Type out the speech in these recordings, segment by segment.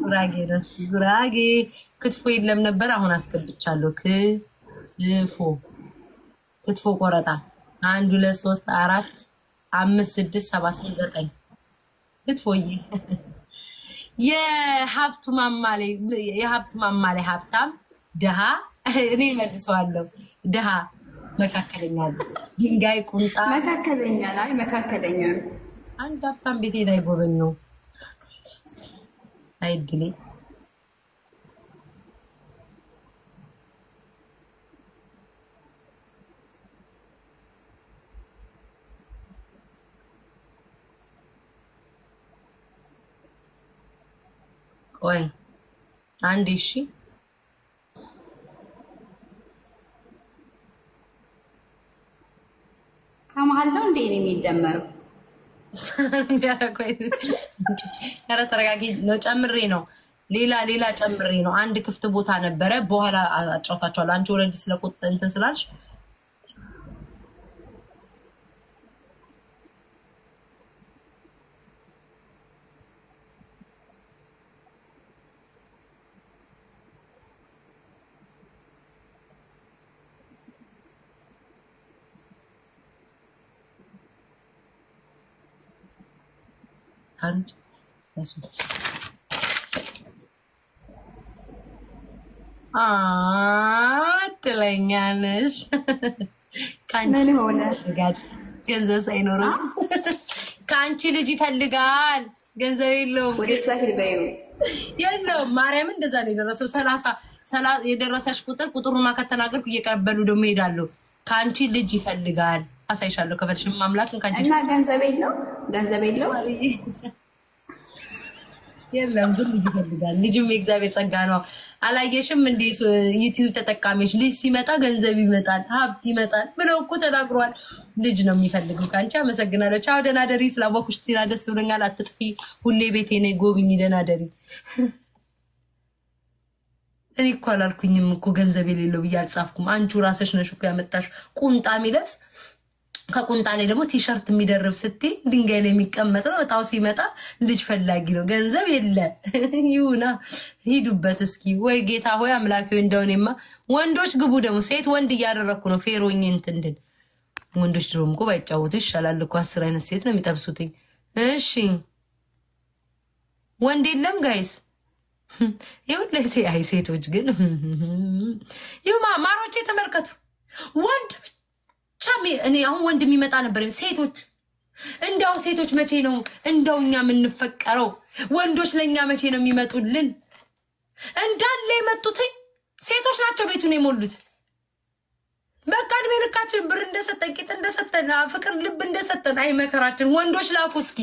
ጉራጌ ነው ጉራጌ ክትፎ የለም ነበር አሁን አስገብቻለሁ ክትፎ ቆረጣ 1 2 3 4 5 6 7 8 9 ክትፎዬ የሀብቱ ማማሌ ሀብታም ደሃ እኔ መልሰዋለሁ ደሃ መካከለኛ ድንጋይ ቁንጣ መካከለኛ አንድ ሀብታም ቤቴ ላይ ጎበኘው አይድሊ ቆይ አንድ እሺ ከመሃል ነው እንዴ የሚደመረው ያረ ተረጋጊ ነው ጨምሬ ነው ሌላ ጨምሬ ነው አንድ ክፍት ቦታ ነበረ በኋላ አጫውታቸዋለሁ አንቺ ወረድ ስለቆጥ እንትን ስላልሽ አንድ አትለኛ ነሽ ምን ሆነ ገንዘብ ሳይኖርሽ ካንቺ ልጅ ይፈልጋል ገንዘብ የለውም ወደ ሳህል በዩ የለውም ማርያም እንደዛ ነው የደረሰው 30 የደረሰሽ ቁጥሩን ማከተናገርኩ እየቀበሉ ደሞ ይሄዳሉ ካንቺ ልጅ ይፈልጋል አሳይሻለሁ ከፈልሽ ማምላክን ካንቺ እና ገንዘብ የለው የለም ግን ልጅ ይፈልጋል ልጅም የእግዚአብሔር ጸጋ ነው አላየሽም እንዴ ዩቲዩብ ተጠቃሚዎች ልጅ ሲመጣ ገንዘብ ይመጣል ሀብት ይመጣል ብለው እኮ ተናግሯል ልጅ ነው የሚፈልገው ካንቺ አመሰግናለሁ ቻው ደህና ደሪ ስላወኩሽ ደስ ብሎኛል አትጥፊ ሁሌ ቤቴ ነኝ ጎብኝ ደህና ደሪ እኔ እኮ አላልኩኝም እኮ ገንዘብ የሌለው ብዬ አልጻፍኩም አንቺ ራስሽ ነሽ እኮ ያመጣሽ ቁምጣ የሚለብስ ከቁምጣ ላይ ደግሞ ቲሸርት የሚደርብ ስትይ ድንጋይ ላይ የሚቀመጥ ነው እጣው ሲመጣ ልጅ ፈላጊ ነው ገንዘብ የለ ይሁና ሂዱበት እስኪ ወይ ጌታ ሆይ አምላኬ እንደውኔማ ወንዶች ግቡ ደግሞ ሴት ወንድ እያደረኩ ነው ፌሮኝ እንትንድን ወንዶች ድሮም እኮ ባይጫወቱ ይሻላል እኮ 10 አይነት ሴት ነው የሚጠብሱትኝ እሺ ወንድ የለም ጋይስ ይሁንለሴ አይ ሴቶች ግን ይሁማ ማሮቼ ተመልከቱ ወንድ ቻሚ እኔ አሁን ወንድ የሚመጣ ነበር ሴቶች እንደው ሴቶች መቼ ነው እንደውኛ የምንፈቀረው ወንዶች ለኛ መቼ ነው የሚመጡልን እንዳለ የመጡት ሴቶች ናቸው ቤቱን የሞሉት በቃ እድሜ ልካችን ብር እንደሰጠን ቂጥ እንደሰጠን ፍቅር ልብ እንደሰጠን አይ መከራችን ወንዶች ላኩ እስኪ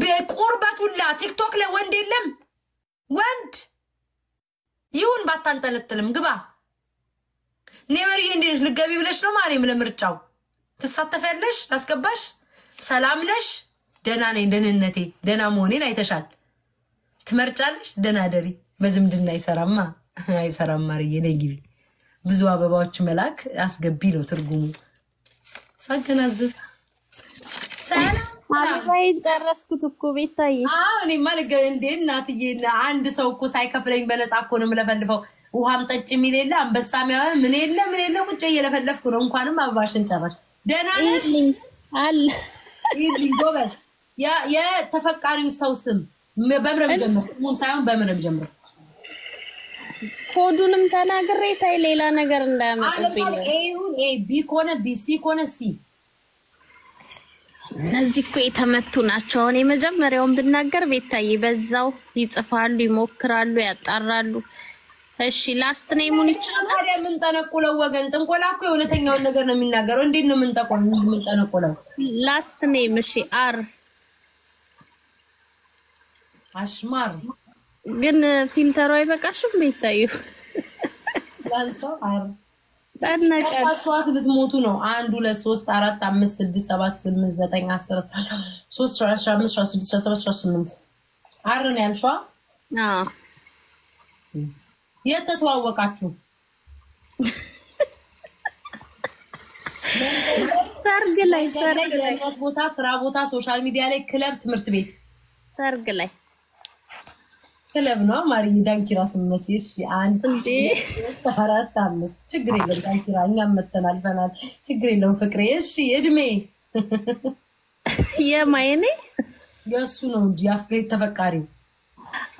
በቁርበቱላ ቲክቶክ ላይ ወንድ የለም ወንድ ይሁን ባታንጠለጥልም ግባ ኔቨር ይንዴሽ ልገቢ ብለሽ ነው ማርያም ለምርጫው ተሳተፈለሽ አስገባሽ ሰላም ነሽ ደና ነኝ ደህንነቴ ደና መሆኔን አይተሻል ትመርጫለሽ ደና ደሪ በዝምድና አይሰራም ማርዬ ነይ ግቢ ብዙ አበባዎች መላክ አስገቢ ነው ትርጉሙ ሳገናዝብ ሰላም አባይ ጨረስኩት እኮ ቤታዬ እኔ ማልገ እንዴ እናትዬ አንድ ሰው እኮ ሳይከፍለኝ በነፃ እኮ ነው የምለፈልፈው ውሃም ጠጭ የሚል የለ አንበሳሚያ ምን የለ ቁጭ እየለፈለፍኩ ነው እንኳንም አባሽን ጨረሽ ደህና ነሽ አለ ይልኝ ጎበዝ የተፈቃሪው ሰው ስም በምረም ጀምር ስሙን ሳይሆን በምረም ጀምር ኮዱንም ተናግሬ ታይ ሌላ ነገር እንዳያመጣብኝ ኤዩን ኤ ቢ ኮነ ቢ ሲ ኮነ ሲ እነዚህ እኮ የተመቱ ናቸው አሁን የመጀመሪያውን ብናገር ቤታዬ በዛው ይጽፋሉ ይሞክራሉ ያጣራሉ እሺ ላስት ኔሙን ይቻላል ታዲያ ምን ተነቆለው ወገን ጥንቆላ እኮ የእውነተኛውን ነገር ነው የሚናገረው እንዴት ነው ምን ተነቆለው ላስት ኔም እሺ አር አሽማር ግን ፊልተሩ አይበቃሽም ቤታዬ ላንሳው አር ታናቀር ሰዓት ልትሞቱ ነው 1 2 3 4 5 6 7 8 9 10 13 15 16 17 18 አርን ያልሽዋ የተተዋወቃችሁ ሰርግ ላይ ቦታ ስራ ቦታ ሶሻል ሚዲያ ላይ ክለብ ትምህርት ቤት ሰርግ ላይ ክለብ ነው ማርዬ። ዳንኪራ ስመች እሺ። 1 2 3 4 5 ችግር የለም ዳንኪራ እኛም መተናልፈናል። ችግር የለም ፍቅሬ። እሺ እድሜ የማይኔ የሱ ነው እንጂ አፍገይ ተፈቃሪ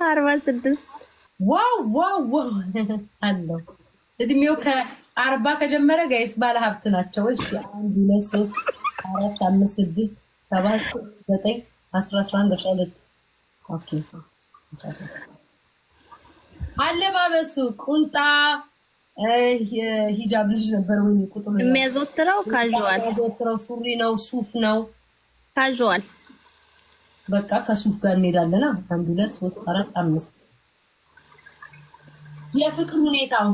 46 ዋው ዋው ዋው አለው። እድሜው ከ40 ከጀመረ ጋይስ ባለ ሀብት ናቸው። እሺ 1 2 3 4 5 6 7 9 10 11 12 ኦኬ። አለባበሱ ቁንጣ ሂጃብ ልጅ ነበር ወይ ቁጥሩ የሚያዘወትረው ካዥዋል የሚያዘወትረው ሱሪ ነው ሱፍ ነው ካዥዋል በቃ ከሱፍ ጋር እንሄዳለና 1 2 3 4 5 የፍቅር ሁኔታው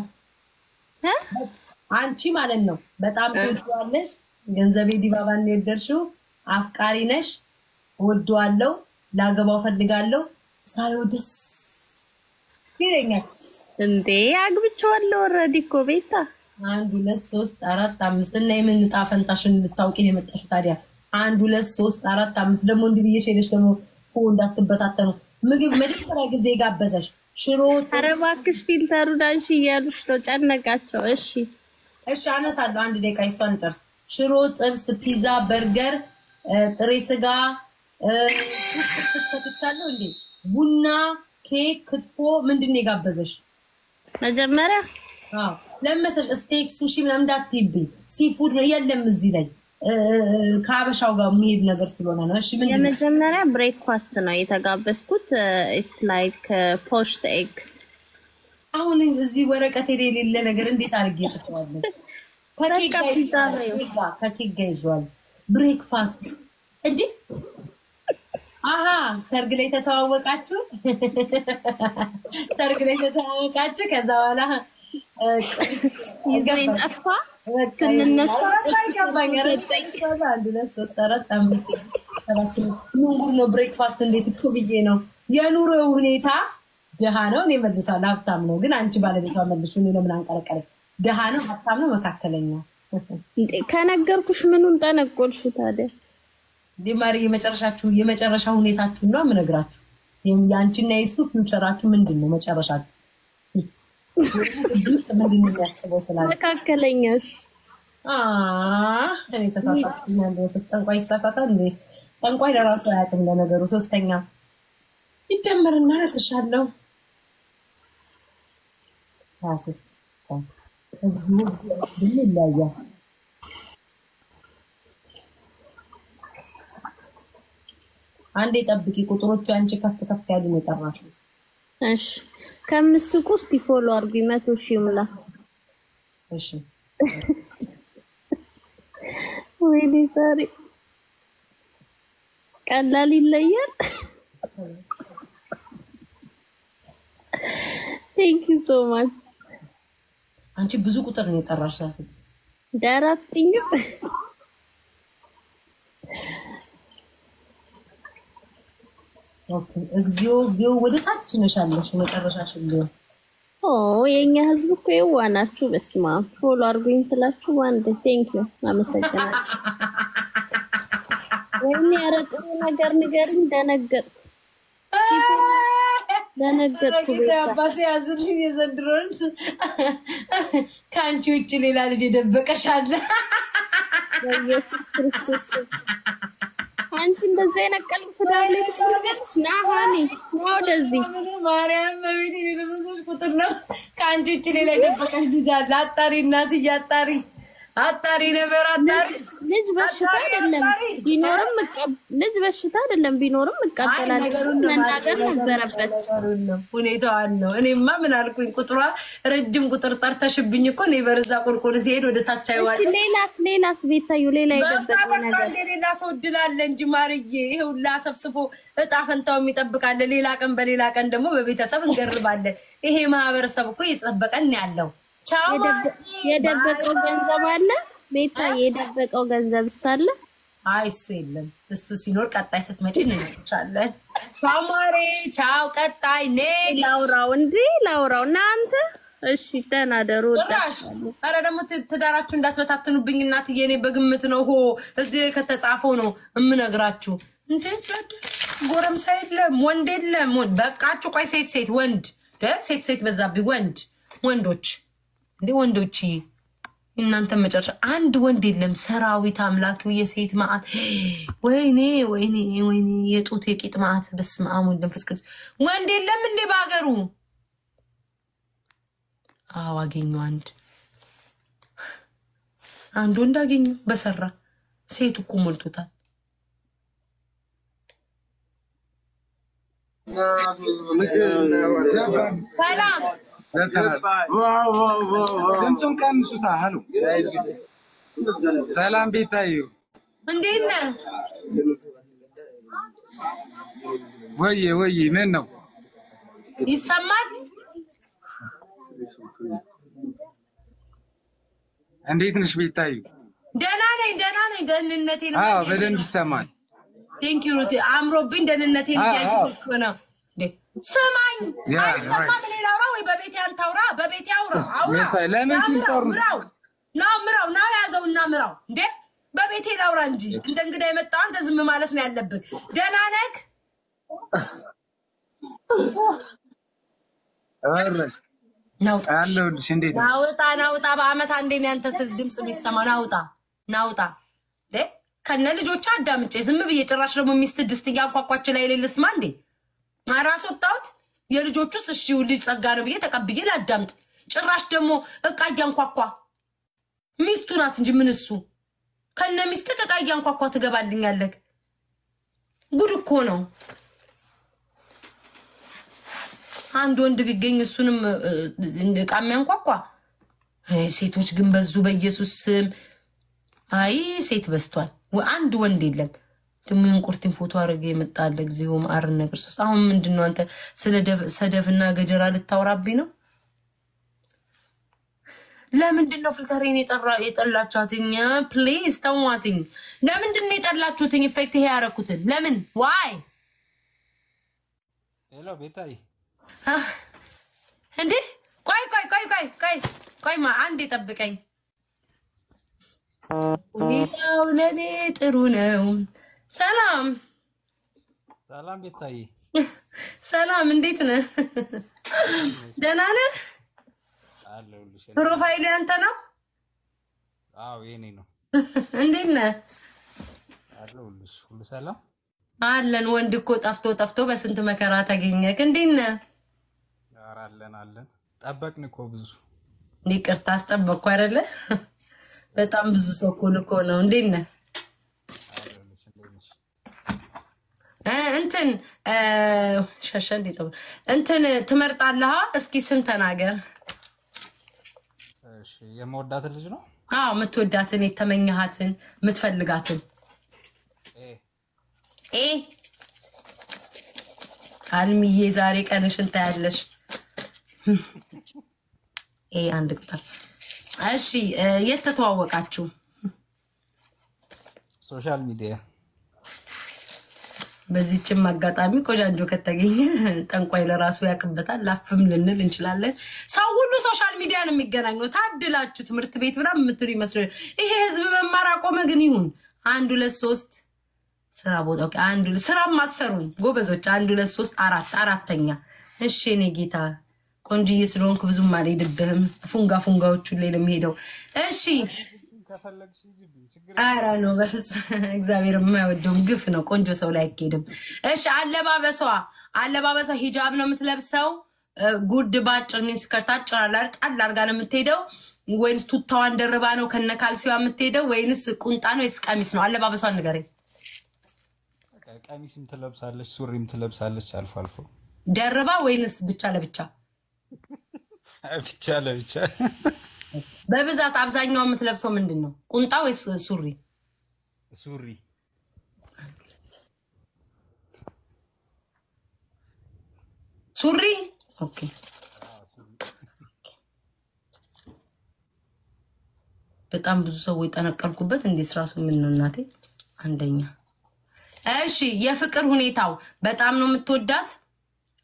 አንቺ ማለት ነው በጣም ትወጂዋለሽ ገንዘቤ ዲባባ እንደደርሽው አፍቃሪ ነሽ ወደዋለሁ ላገባው ፈልጋለሁ ሳይው ደስ ይለኛል እንዴ አግብቼዋለሁ ኦሬዲ እኮ ቤታ 1 2 3 4 5 እና የምን ጣፈንታሽን ልታውቂ ነው የመጣሽ ታዲያ 1 2 3 4 5 ደግሞ እንድብዬሽ ሄደሽ ደግሞ እንዳትበታተኑ ምግብ መጀመሪያ ጊዜ ጋበዘሽ ሽሮ አረባክሽ ፊልተሩ ዳንሽ እያሉሽ ነው ጨነቃቸው እሺ እሺ አነሳለሁ 1 ደቂቃ ይሷን ጨርስ ሽሮ ጥብስ ፒዛ በርገር ጥሬ ስጋ ተከታተቻለሁ እንዴ ቡና ኬክ ክትፎ ምንድነው የጋበዘሽ መጀመሪያ ለምሳሌ ስቴክ ሱሺ ምናምን እንዳትይብኝ ሲፉድ ነው የለም እዚህ ላይ ከአበሻው ጋር የሚሄድ ነገር ስለሆነ ነው እሺ ምን የመጀመሪያ ብሬክፋስት ነው የተጋበዝኩት ኢትስ ላይክ ፖሽድ ኤግ አሁን እዚህ ወረቀት የሌለ ነገር እንዴት አድርጌ ጽፈዋለሁ ከኬክ ጋር ይዟል ብሬክፋስት እንዴ አሃ ሰርግ ላይ ተተዋወቃችሁ ከዛ በኋላ ይዘኝ ጠፋ ስንነሳ ነው ብሬክፋስት እንዴት እኮ ብዬ ነው የኑሮ ሁኔታ ደሃ ነው እኔ መልሳለሁ ሀብታም ነው ግን አንቺ ባለቤቷ መልሽ እኔ ለምን አንቀረቀረ ደሃ ነው ሀብታም ነው መካከለኛ ከነገርኩሽ ምኑን ጠነቆልሽ ታዲያ ዲማሪ የመጨረሻ ሁኔታችሁ ነው ምነግራችሁ ያንቺና የሱ ፊውቸራችሁ ምንድነው መጨረሻችሁ ውስጥ ምንድነው የሚያስበው ስላለ መካከለኛሽ እኔ ተሳሳትኩኝ እንደውስ ጠንቋይ ተሳሳታል እንዴ ጠንቋይ ለራሱ አያውቅም ለነገሩ ሶስተኛ ይደመርና ተሻለው 23 እዚህ ይላያ አንዴ ጠብቂ ቁጥሮቹ አንቺ ከፍ ያሉ ነው የጠራሽው እሺ ከምስቁ እስቲ ፎሎ አርጉ 100,000 ሙላ እሺ ወይኔ ዛሬ ቀላል ይለያል Thank you so much አንቺ ብዙ ቁጥር ነው የጠራሽ ሳስት ዳራፍቲኝ ኦኬ እግዚኦ ወደ ታች ነሻለሽ መጨረሻሽ ነው የኛ ህዝብ እኮ የዋናችሁ በስማ ፎሎ አርጉኝ ስላችሁ ዋንዴ ቴንክ ዩ አመሰግናለሁ ወይኔ አረጥ ነገር ንገርኝ ደነገጥኩ አባቴ ያዝልኝ የዘንድሮን ካንቺ ውጪ ሌላ ልጅ ደበቀሻለ ኢየሱስ ክርስቶስ አንቺ እንደዛ የነቀልኩ ዳለች ናሃኒ ነው ደዚህ ማርያም በቤት የደረሰሽ ቁጥር ነው ካንቺ ውጪ ሌላ ደበቀሽ ልጅ አለ አጣሪ እናት ያጣሪ አጣሪ ነበር አጣሪ ልጅ በሽታ አይደለም ቢኖርም መቀበላለች መናገር ነበረበት ሁኔታው ነው እኔማ ምን አልኩኝ ቁጥሯ ረጅም ቁጥር ጠርተሽብኝ እኮ ነው በርዛ ቁልቁል ሲሄድ ወደ ታች አይዋል ሌላስ ቤታዩ ሌላ ይደበቅ ነገር ሌላ ሰው ድላለ እንጂ ማርዬ ይሄው ላሰብስፎ እጣ ፈንታው የሚጠብቃለ ሌላ ቀን በሌላ ቀን ደግሞ በቤተሰብ እንገርባለን ይሄ ማህበረሰብ እኮ እየተጠበቀን ያለው የደበቀው ገንዘብ አለ ቤታ የደበቀው ገንዘብ ሳለ አይ እሱ የለም እሱ ሲኖር ቀጣይ ስትመጪ እንነግርሻለን ማማሬ ቻው ቀጣይ ላውራው እናንተ እሺ ተናደሩ አረ ደግሞ ትዳራችሁ እንዳትበታተኑብኝ እናትዬ እኔ በግምት ነው እዚህ ላይ ከተጻፈው ነው እምነግራችሁ እንዴ ጎረምሳ የለም ወንድ የለም በቃችሁ ቆይ ሴት ወንድ ሴት በዛብኝ ወንዶች እንዴ ወንዶች እናንተ መጨረሻ አንድ ወንድ የለም ሰራዊት አምላኪው የሴት ማአት ወይኔ የጡት የቂጥ ማአት በስመ አብ ወወልድ ወመንፈስ ቅዱስ ወንድ የለም እንዴ በአገሩ አገኘሁ አንድ ወንድ አገኘሁ በሰራ ሴት እኮ ሞልቶታል ሰላም ድምፁን ቀንሱታ አሉ ሰላም ቤታዩ እንዴት ነህ ወይ ምን ነው ይሰማል እንዴት ነሽ ቤታዩ ደህና ነኝ ደህንነቴን በደንብ ይሰማል ቴንክ ዩ ሩቲ አምሮብኝ ደህንነቴን እያልኩ ነው ሰማኝ አይሰማም ሌላ አውራ ወይ በቤት ያንታውራ በቤት አውራ ለምን ሲንጦር ነው ያዘውና ምራው እንዴ በቤቴ ላውራ እንጂ እንደ እንግዳ የመጣው አንተ ዝም ማለት ነው ያለብህ ደህና ነህ አለሁልሽ እንዴት ናውጣ በአመት አንዴ ነው ያንተ ስል ድምጽ የሚሰማው ናውጣ ከነ ልጆች አዳምጬ ዝም ብዬ ጭራሽ ደግሞ ሚስት ድስት እያንኳኳች ላይ ልስማ እንዴ አራስ ወጣሁት የልጆቹስ እሺ ልጅ ጸጋ ነው ብዬ ተቀብዬ ላዳምጥ ጭራሽ ደግሞ እቃ እያንኳኳ ሚስቱ ናት እንጂ ምን እሱ ከነ ሚስት እቃ እያንኳኳ ትገባልኛለህ ጉድ እኮ ነው አንድ ወንድ ቢገኝ እሱንም እቃ የሚያንኳኳ ሴቶች ግን በዙ በኢየሱስ ስም አይ ሴት በስቷል አንድ ወንድ የለም ደሞ እንቁርቲን ፎቶ አረገ የመጣለ እግዚኦ ማርነ ክርስቶስ አሁን ምንድነው አንተ ስለ ሰደፍና ገጀራ ልታወራብኝ ነው ለምንድነው ፍልተሬን የጠላቻትኝ ፕሊዝ ተዋትኝ ለምንድነው የጠላችሁትኝ ኢፌክት ይሄ ያረኩትን ለምን ዋይ ሄሎ ቤታይ እንዴ ቆይ አንዴ ጠብቀኝ ሁኔታው ለኔ ጥሩ ነው ሰላም ቤታይ ሰላም እንዴት ነህ ደህና ነህ አለሁልሽ ፕሮፋይል ያንተ ነው የኔ ነው እንዴት ነህ አለሁልሽ ሁሉ ሰላም አለን ወንድ እኮ ጠፍቶ በስንት መከራ ተገኘክ እንዴት ነህ አለን ጠበቅን እኮ ብዙ ይቅርታ አስጠበቅኩ አይደለ በጣም ብዙ ሰው እኮ ነው እንዴት ነህ እንትን ሸሸን ዲጸው እንትን ትመርጣለህ እስኪ ስም ተናገር እሺ የምወዳት ልጅ ነው የምትወዳትን የተመኘሃትን የምትፈልጋትን አልሚዬ ዛሬ ቀንሽን ታያለሽ አንድ ቁጥር እሺ የት ተተዋወቃችሁ ሶሻል ሚዲያ በዚህችም አጋጣሚ ቆጃንጆ ከተገኘ ጠንቋይ ለራሱ ያከበታል ላፍም ልንል እንችላለን ሰው ሁሉ ሶሻል ሚዲያ ነው የሚገናኘው ታድላችሁ ትምህርት ቤት ብላ ምትሩ ይመስላል ይሄ ህዝብ መማር አቆመ ግን ይሁን 1 2 3 ስራ ቦታ ኦኬ 1 2 ስራ ማትሰሩን ጎበዞች 1 2 3 4 አራተኛ እሺ እኔ ጌታ ቆንጆዬ ስለሆንኩ ብዙም አልሄድብህም ፉንጋዎቹ ላይ ነው የሚሄደው እሺ ከፈለግሽ ይዝብኝ ችግር አራ ነው በፍስ እግዚአብሔር የማይወደው ግፍ ነው ቆንጆ ሰው ላይ አይኬድም እሺ አለባበሷ ሂጃብ ነው የምትለብሰው ጉድ ባጭር ሚስከርታ አጭራላር ጣል አርጋ ነው የምትሄደው ወይንስ ቱታዋን ደርባ ነው ከነካልሲዋ የምትሄደው ወይንስ ቁንጣ ነው ወይስ ቀሚስ ነው አለባበሷን ንገረኝ ቀሚስም ትለብሳለች ሱሪም ትለብሳለች አልፎ ደርባ ወይንስ ብቻ ለብቻ ለብቻ በብዛት አብዛኛው የምትለብሰው ምንድነው ቁንጣ ወይስ ሱሪ ኦኬ በጣም ብዙ ሰው ይጠነቀልኩበት እንዴስ ራሱ ምን ነው እናቴ አንደኛ እሺ የፍቅር ሁኔታው በጣም ነው የምትወዳት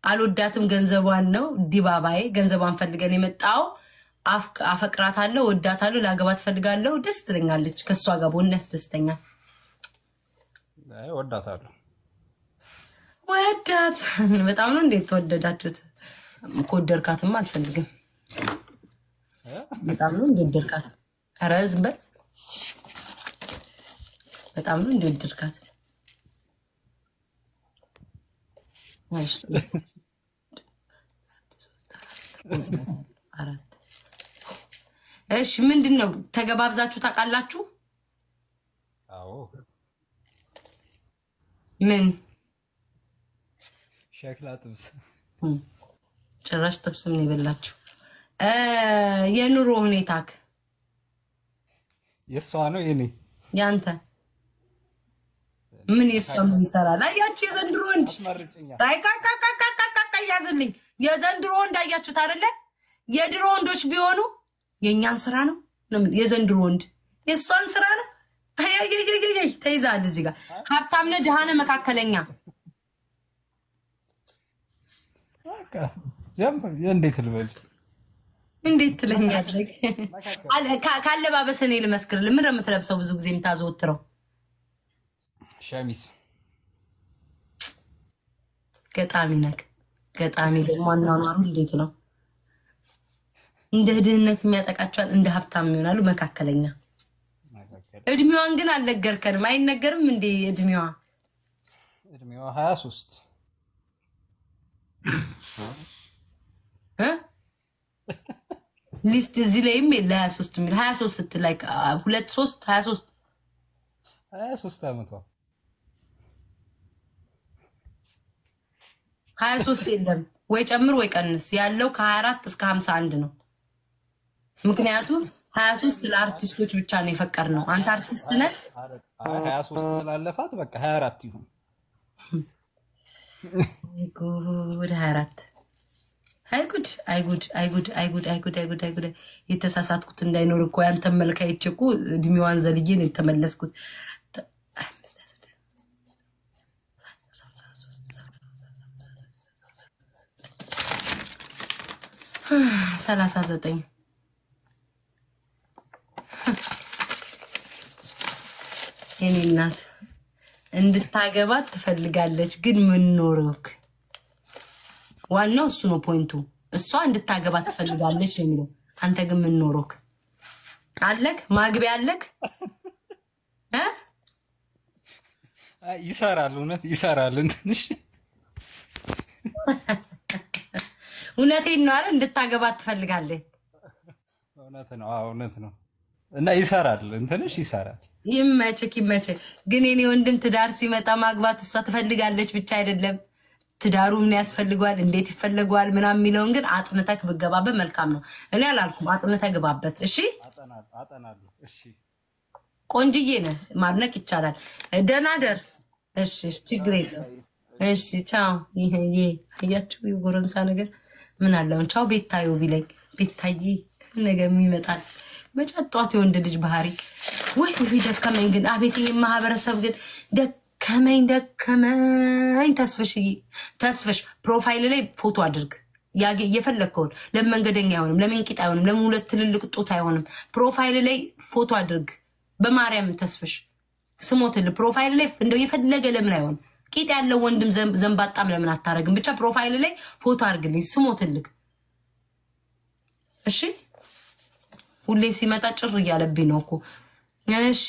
አልወዳትም ገንዘቧን ነው ዲባባዬ ገንዘቧን ፈልገን የመጣው አፈቅራታለሁ ወዳታለሁ ላገባት ፈልጋለሁ ደስ ትለኛለች ከሷ ጋር ቦነስ ደስተኛ ወዳታለሁ ወዳት በጣም ነው እንዴት ተወደዳችሁት? ኮደርካትም አልፈልግም። በጣም ነው እንደደርካት። ኧረ ዝም በል። በጣም ነው እንደደርካት። እሺ አራት እሺ ምንድነው ተገባብዛችሁ ታውቃላችሁ? አዎ ምን ሸክላ ጥብስ ጭራሽ ጥብስም ነው ይበላችሁ። የኑሮ ሁኔታክ የሷ ነው የኔ ያንተ ምን የሷም ይሰራል? አያችሁ የዘንድሮ ወንድ ቃቃቃቃቃቃ ያዝልኝ። የዘንድሮ ወንድ አያችሁት አይደለ? የድሮ ወንዶች ቢሆኑ የኛን ስራ ነው የዘንድሮ ወንድ የሷን ስራ ነው። አይ ተይዛል እዚህ ጋር ሀብታም ነህ ድሃ ነህ መካከለኛ እንዴት ልበል? እንዴት ትለኛለህ? ካለባበስ እኔ ልመስክርልህ። ምን የምትለብሰው ብዙ ጊዜ የምታዘወትረው? ሸሚዝ። ገጣሚ ነህ። ገጣሚ ደግሞ አኗኗሩ እንዴት ነው? እንደ ድህነት የሚያጠቃቸዋል፣ እንደ ሀብታም ይሆናሉ። መካከለኛ። እድሜዋን ግን አልነገርከንም። አይነገርም እንዴ እድሜዋ? እድሜዋ 23 ሊስት እዚህ ላይም የለ 23 የሚል 23 ስትላይ 2 3 23 ዓመቷ 23 የለም ወይ ጨምር ወይ ቀንስ ያለው ከ24 እስከ 51 ነው። ምክንያቱም 23 ለአርቲስቶች ብቻ ነው የፈቀድነው። አንተ አርቲስት ነህ። 23 ስላለፋት በቃ 24 ይሁን። ጉድ 24 አይጉድ አይጉድ አይጉድ አይጉድ አይጉድ አይጉድ አይጉድ የተሳሳትኩት እንዳይኖር እኮ ያንተ መልካይች እኮ እድሜዋን ዘልዬ ነው የተመለስኩት። 39 የኔ እናት እንድታገባት ትፈልጋለች ግን ምን ኖርክ? ዋናው እሱ ነው ፖይንቱ። እሷ እንድታገባት ትፈልጋለች የሚለው አንተ ግን ምን ኖርክ? አለክ ማግቢያ አለክ? ይሰራል፣ እውነት ይሰራል። እንትንሽ እውነቴን ነው አይደል? እንድታገባት ትፈልጋለች። እውነት ነው፣ እውነት ነው። እና ይሰራል፣ እንትንሽ ይሰራል። ይመችክ ይመችክ። ግን የኔ ወንድም ትዳር ሲመጣ ማግባት እሷ ትፈልጋለች ብቻ አይደለም፣ ትዳሩ ምን ያስፈልገዋል፣ እንዴት ይፈልገዋል ምናምን የሚለውን ግን አጥንተክ ብገባበት መልካም ነው። እኔ አላልኩም፣ አጥንተክ ግባበት። እሺ አጠናለሁ። እሺ ቆንጅዬ ነህ፣ ማድነቅ ይቻላል። ደህና ደር። እሺ ችግር የለም። እሺ ቻው። ይሄ አያችሁ የጎረምሳ ነገር ምን አለው? ቻው ቤታዩ ቢለኝ ቤታዬ ነገ ይመጣል። መጫጧት የወንድ ልጅ ባህሪ ወይ ደከመኝ። ግን አቤት ይሄ ማህበረሰብ ግን ደከመኝ። ተስፍሽ ፕሮፋይል ላይ ፎቶ አድርግ የፈለግከውን። ለምን መንገደኛ አይሆንም? ለምን ቂጥ አይሆንም? ለምን ሁለት ትልልቅ ጡት አይሆንም? ፕሮፋይል ላይ ፎቶ አድርግ። በማርያም ተስፍሽ ስሞትል ፕሮፋይል ላይ እንደው የፈለገ ለምን አይሆን? ቂጥ ያለው ወንድም ዘንባጣም ለምን አታረግም? ብቻ ፕሮፋይል ላይ ፎቶ አድርግልኝ ስሞትልክ። እሺ ሁሌ ሲመጣ ጭር እያለብኝ ነው እኮ። እሺ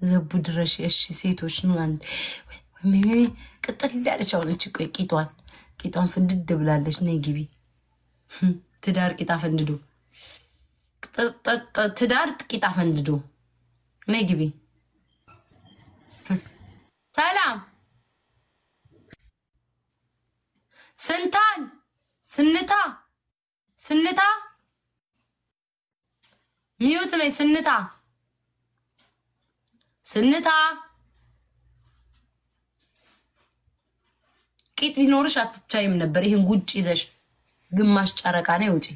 ዘቡ ድረሽ። እሺ ሴቶች ነው አንድ ቅጥል ያለች አሁነች። ቆይ ቂጧን ፍንድድ ብላለች። ነይ ግቢ። ትዳር ቂጣ ፈንድዶ ትዳር ቂጣ ፈንድዶ ነይ ግቢ። ሰላም ስንታን ስንታ ሚዩት ነይ ስንታ ቂጥ ቢኖርሽ አትቻይም ነበር። ይሄን ጉጭ ይዘሽ ግማሽ ጨረቃ ነው ውጪ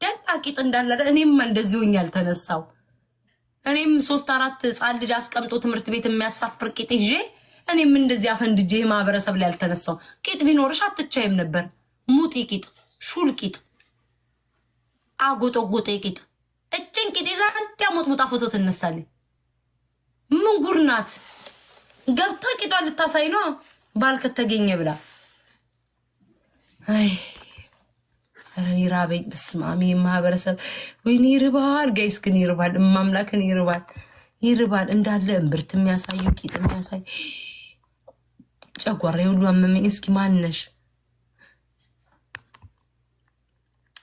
ደና ቂጥ እንዳለ እኔም እንደዚህ ሆኛል ተነሳው። እኔም 3-4 ህፃን ልጅ አስቀምጦ ትምህርት ቤት የሚያሳፍር ቂጥ ይዤ እኔም እንደዚህ አፈንድጄ ማህበረሰብ ላይ አልተነሳው። ቂጥ ቢኖርሽ አትቻይም ነበር። ሙጢ ቂጥ፣ ሹል ቂጥ፣ አጎጠጎጠ ቂጥ እጭንቂት ይዛ እንዲያሞጥሙጣ ፎቶ ትነሳለች። ምን ጉድ ናት? ገብታ ቂጧን ልታሳይ ነው ባልከት ተገኘ ብላ። አይ አረኒ ራበኝ። በስመ አብ ማህበረሰብ ወይኔ ይርባል። ጋይስ ግን ይርባል። ማምላክን ይርባል እንዳለ እምብርት የሚያሳዩ ቂጥ የሚያሳይ ጨጓራ ሁሉ አመመኝ። እስኪ ማነሽ?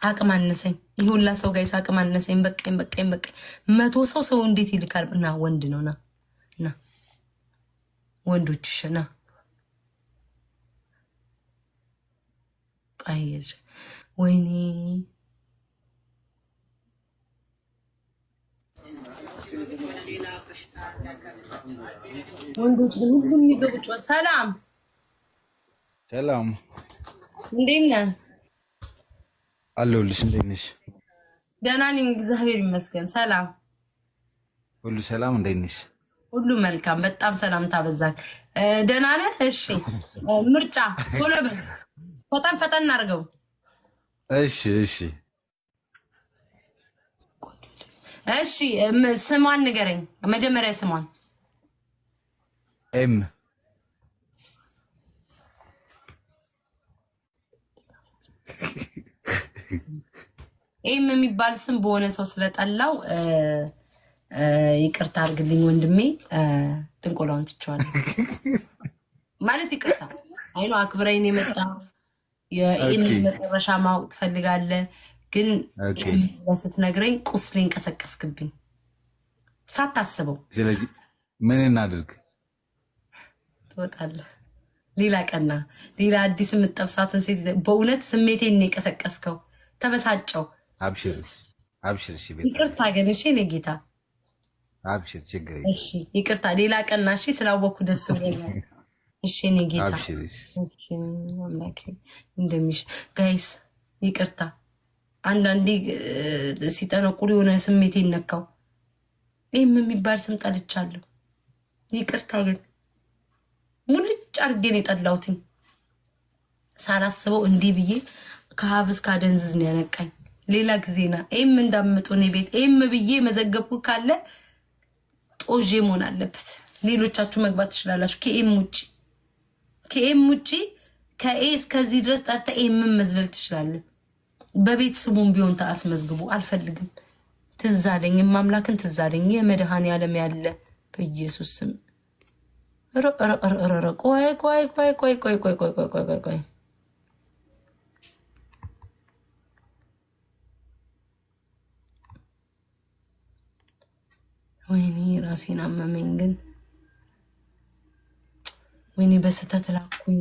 አቅም አነሰኝ። ይሁላ ሰው ጋይስ አቅም አነሰኝ። በቃኝ 100 ሰው እንዴት ይልካል? እና ወንድ ነው ና ወንዶች ሸና ቀይዝ ወይኔ ወንዶች ሁሉም ይገቡጭ። ሰላም እንዴት ነህ? አለሁልሽ። እንዴት ነሽ? ደህና ነኝ እግዚአብሔር ይመስገን። ሰላም ሁሉ ሰላም። እንዴት ነሽ? ሁሉ መልካም። በጣም ሰላም ታበዛክ። ደህና ነህ? እሺ ምርጫ ቶሎ በል ፈጠን አድርገው። እሺ ስሟን ንገረኝ መጀመሪያ። ስሟን ኤም የሚባል ስም በሆነ ሰው ስለጠላው ይቅርታ አድርግልኝ ወንድሜ። ጥንቆላውን ትቸዋለሁ ማለት ይቅርታ። አይኑ አክብረኝ የመጣው የኤም መጨረሻ ማወቅ ትፈልጋለህ፣ ግን ስትነግረኝ ቁስሌን ቀሰቀስክብኝ ሳታስበው። ስለዚህ ምን እናድርግ? ትወጣለህ ሌላ ቀና ሌላ አዲስ የምትጠብሳትን ሴት። በእውነት ስሜቴን ነው የቀሰቀስከው። ተበሳጨው። አብሽር እሺ። ይቅርታ ግን እሺ እኔ ጌታ አብሽር። ችግር እሺ ይቅርታ። ሌላ ቀና እሺ። ስላወኩ ደስ ብሎኛል። እሺ እኔ ጌታ አብሽር። እሺ አምላኬ እንደሚሽ ጋይስ ይቅርታ። አንዳንዴ ሲጠነቁሉ የሆነ ስሜቴን ነካው። ይህም የሚባል ስም ጠልቻለሁ። ይቅርታ ግን ሙልጭ አድርጌ ነው የጠላሁትኝ ሳላስበው። እንዲህ ብዬ ከሀብስ ካደንዝዝ ነው ያነቃኝ። ሌላ ጊዜና ኤም እንዳመጡ ነው ቤት ኤም ብዬ መዘገብኩ ካለ ጦጄ መሆን አለበት። ሌሎቻችሁ መግባት ትችላላችሁ። ከኤም ውጪ ከኤ እስከዚህ ድረስ ጠርተ ኤምን መዝለል ትችላለህ። በቤት ስሙም ቢሆን ታስመዝግቡ። አልፈልግም። ትዛለኝ ማምላክን ትዛለኝ የመድኃኔዓለም ያለ በኢየሱስ ስም። ቆይ ወይኔ ራሴን አመመኝ። ግን ወይኔ በስተት ላኩኝ።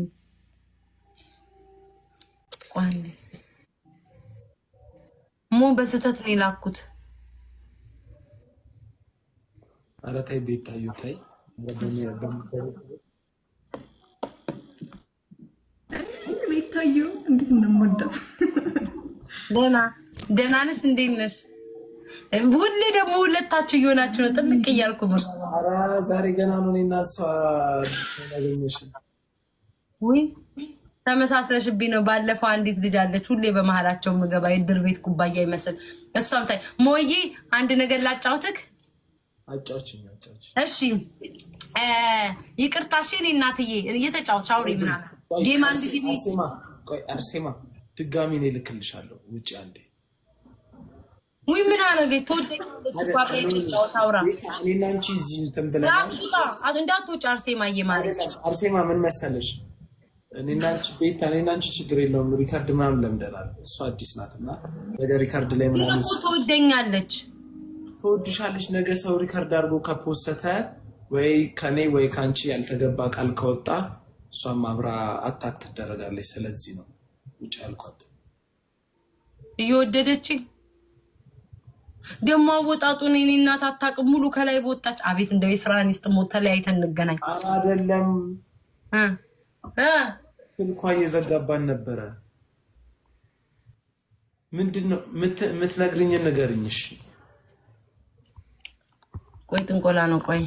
ቋን ሞ በስተት ነው ላኩት። አረታይ ቤታዩ ታይ ቤታዩ እንዴት ነው የምወደው። ደህና ነሽ? እንዴት ነሽ? ሁሌ ደግሞ ሁለታችሁ እየሆናችሁ ነው። ጥልቅ እያልኩ ነው። ኧረ ዛሬ ገና ነው እኔና እሷ ያገኘሽ። ውይ ተመሳስለሽብኝ ነው። ባለፈው አንዲት ልጅ አለች ሁሌ በመሃላቸው ምገባ የድር ቤት ኩባያ ይመስል እሷም ሳይ ሞዬ አንድ ነገር ላጫውትክ። አጫውችኝ። እሺ ይቅርታ። እሺ እኔ እናትዬ እየተጫወትሽ አውሪ ምናምን ጌም አንድ ጊዜ አርሴማ ድጋሚ እኔ ልክልሻለሁ ውጪ አንዴ። ውይ ምን አረገች? ተወደኝ ባባይጫወት አውራ እኔና አንቺ እዚህ እንትን ብለናል። እንዳትወጪ አርሴማዬ ማለት አርሴማ ምን መሰለሽ እኔና አንቺ ቤት እኔና አንቺ ችግር የለውም። ሪካርድ ምናምን ለምደናል። እሷ አዲስ ናትና ነገ ሪካርድ ላይ ምናምን ትወደኛለች፣ ትወድሻለች። ነገ ሰው ሪካርድ አድርጎ ከፖሰተ ወይ ከኔ ወይ ካንቺ ያልተገባ ቃል ከወጣ እሷም አብራ አታክ ትደረጋለች። ስለዚህ ነው ውጭ ያልኳት። እየወደደችኝ ደሞ አወጣጡን እኔ እናት አታውቅም። ሙሉ ከላይ በወጣች አቤት እንደው የስራን ይስጥሞ ተለያይተን እንገናኝ። አይደለም ስልኳ እየዘጋባን ነበረ። ምንድነው የምትነግሪኝ? ንገሪኝ። ቆይ ጥንቆላ ነው። ቆይ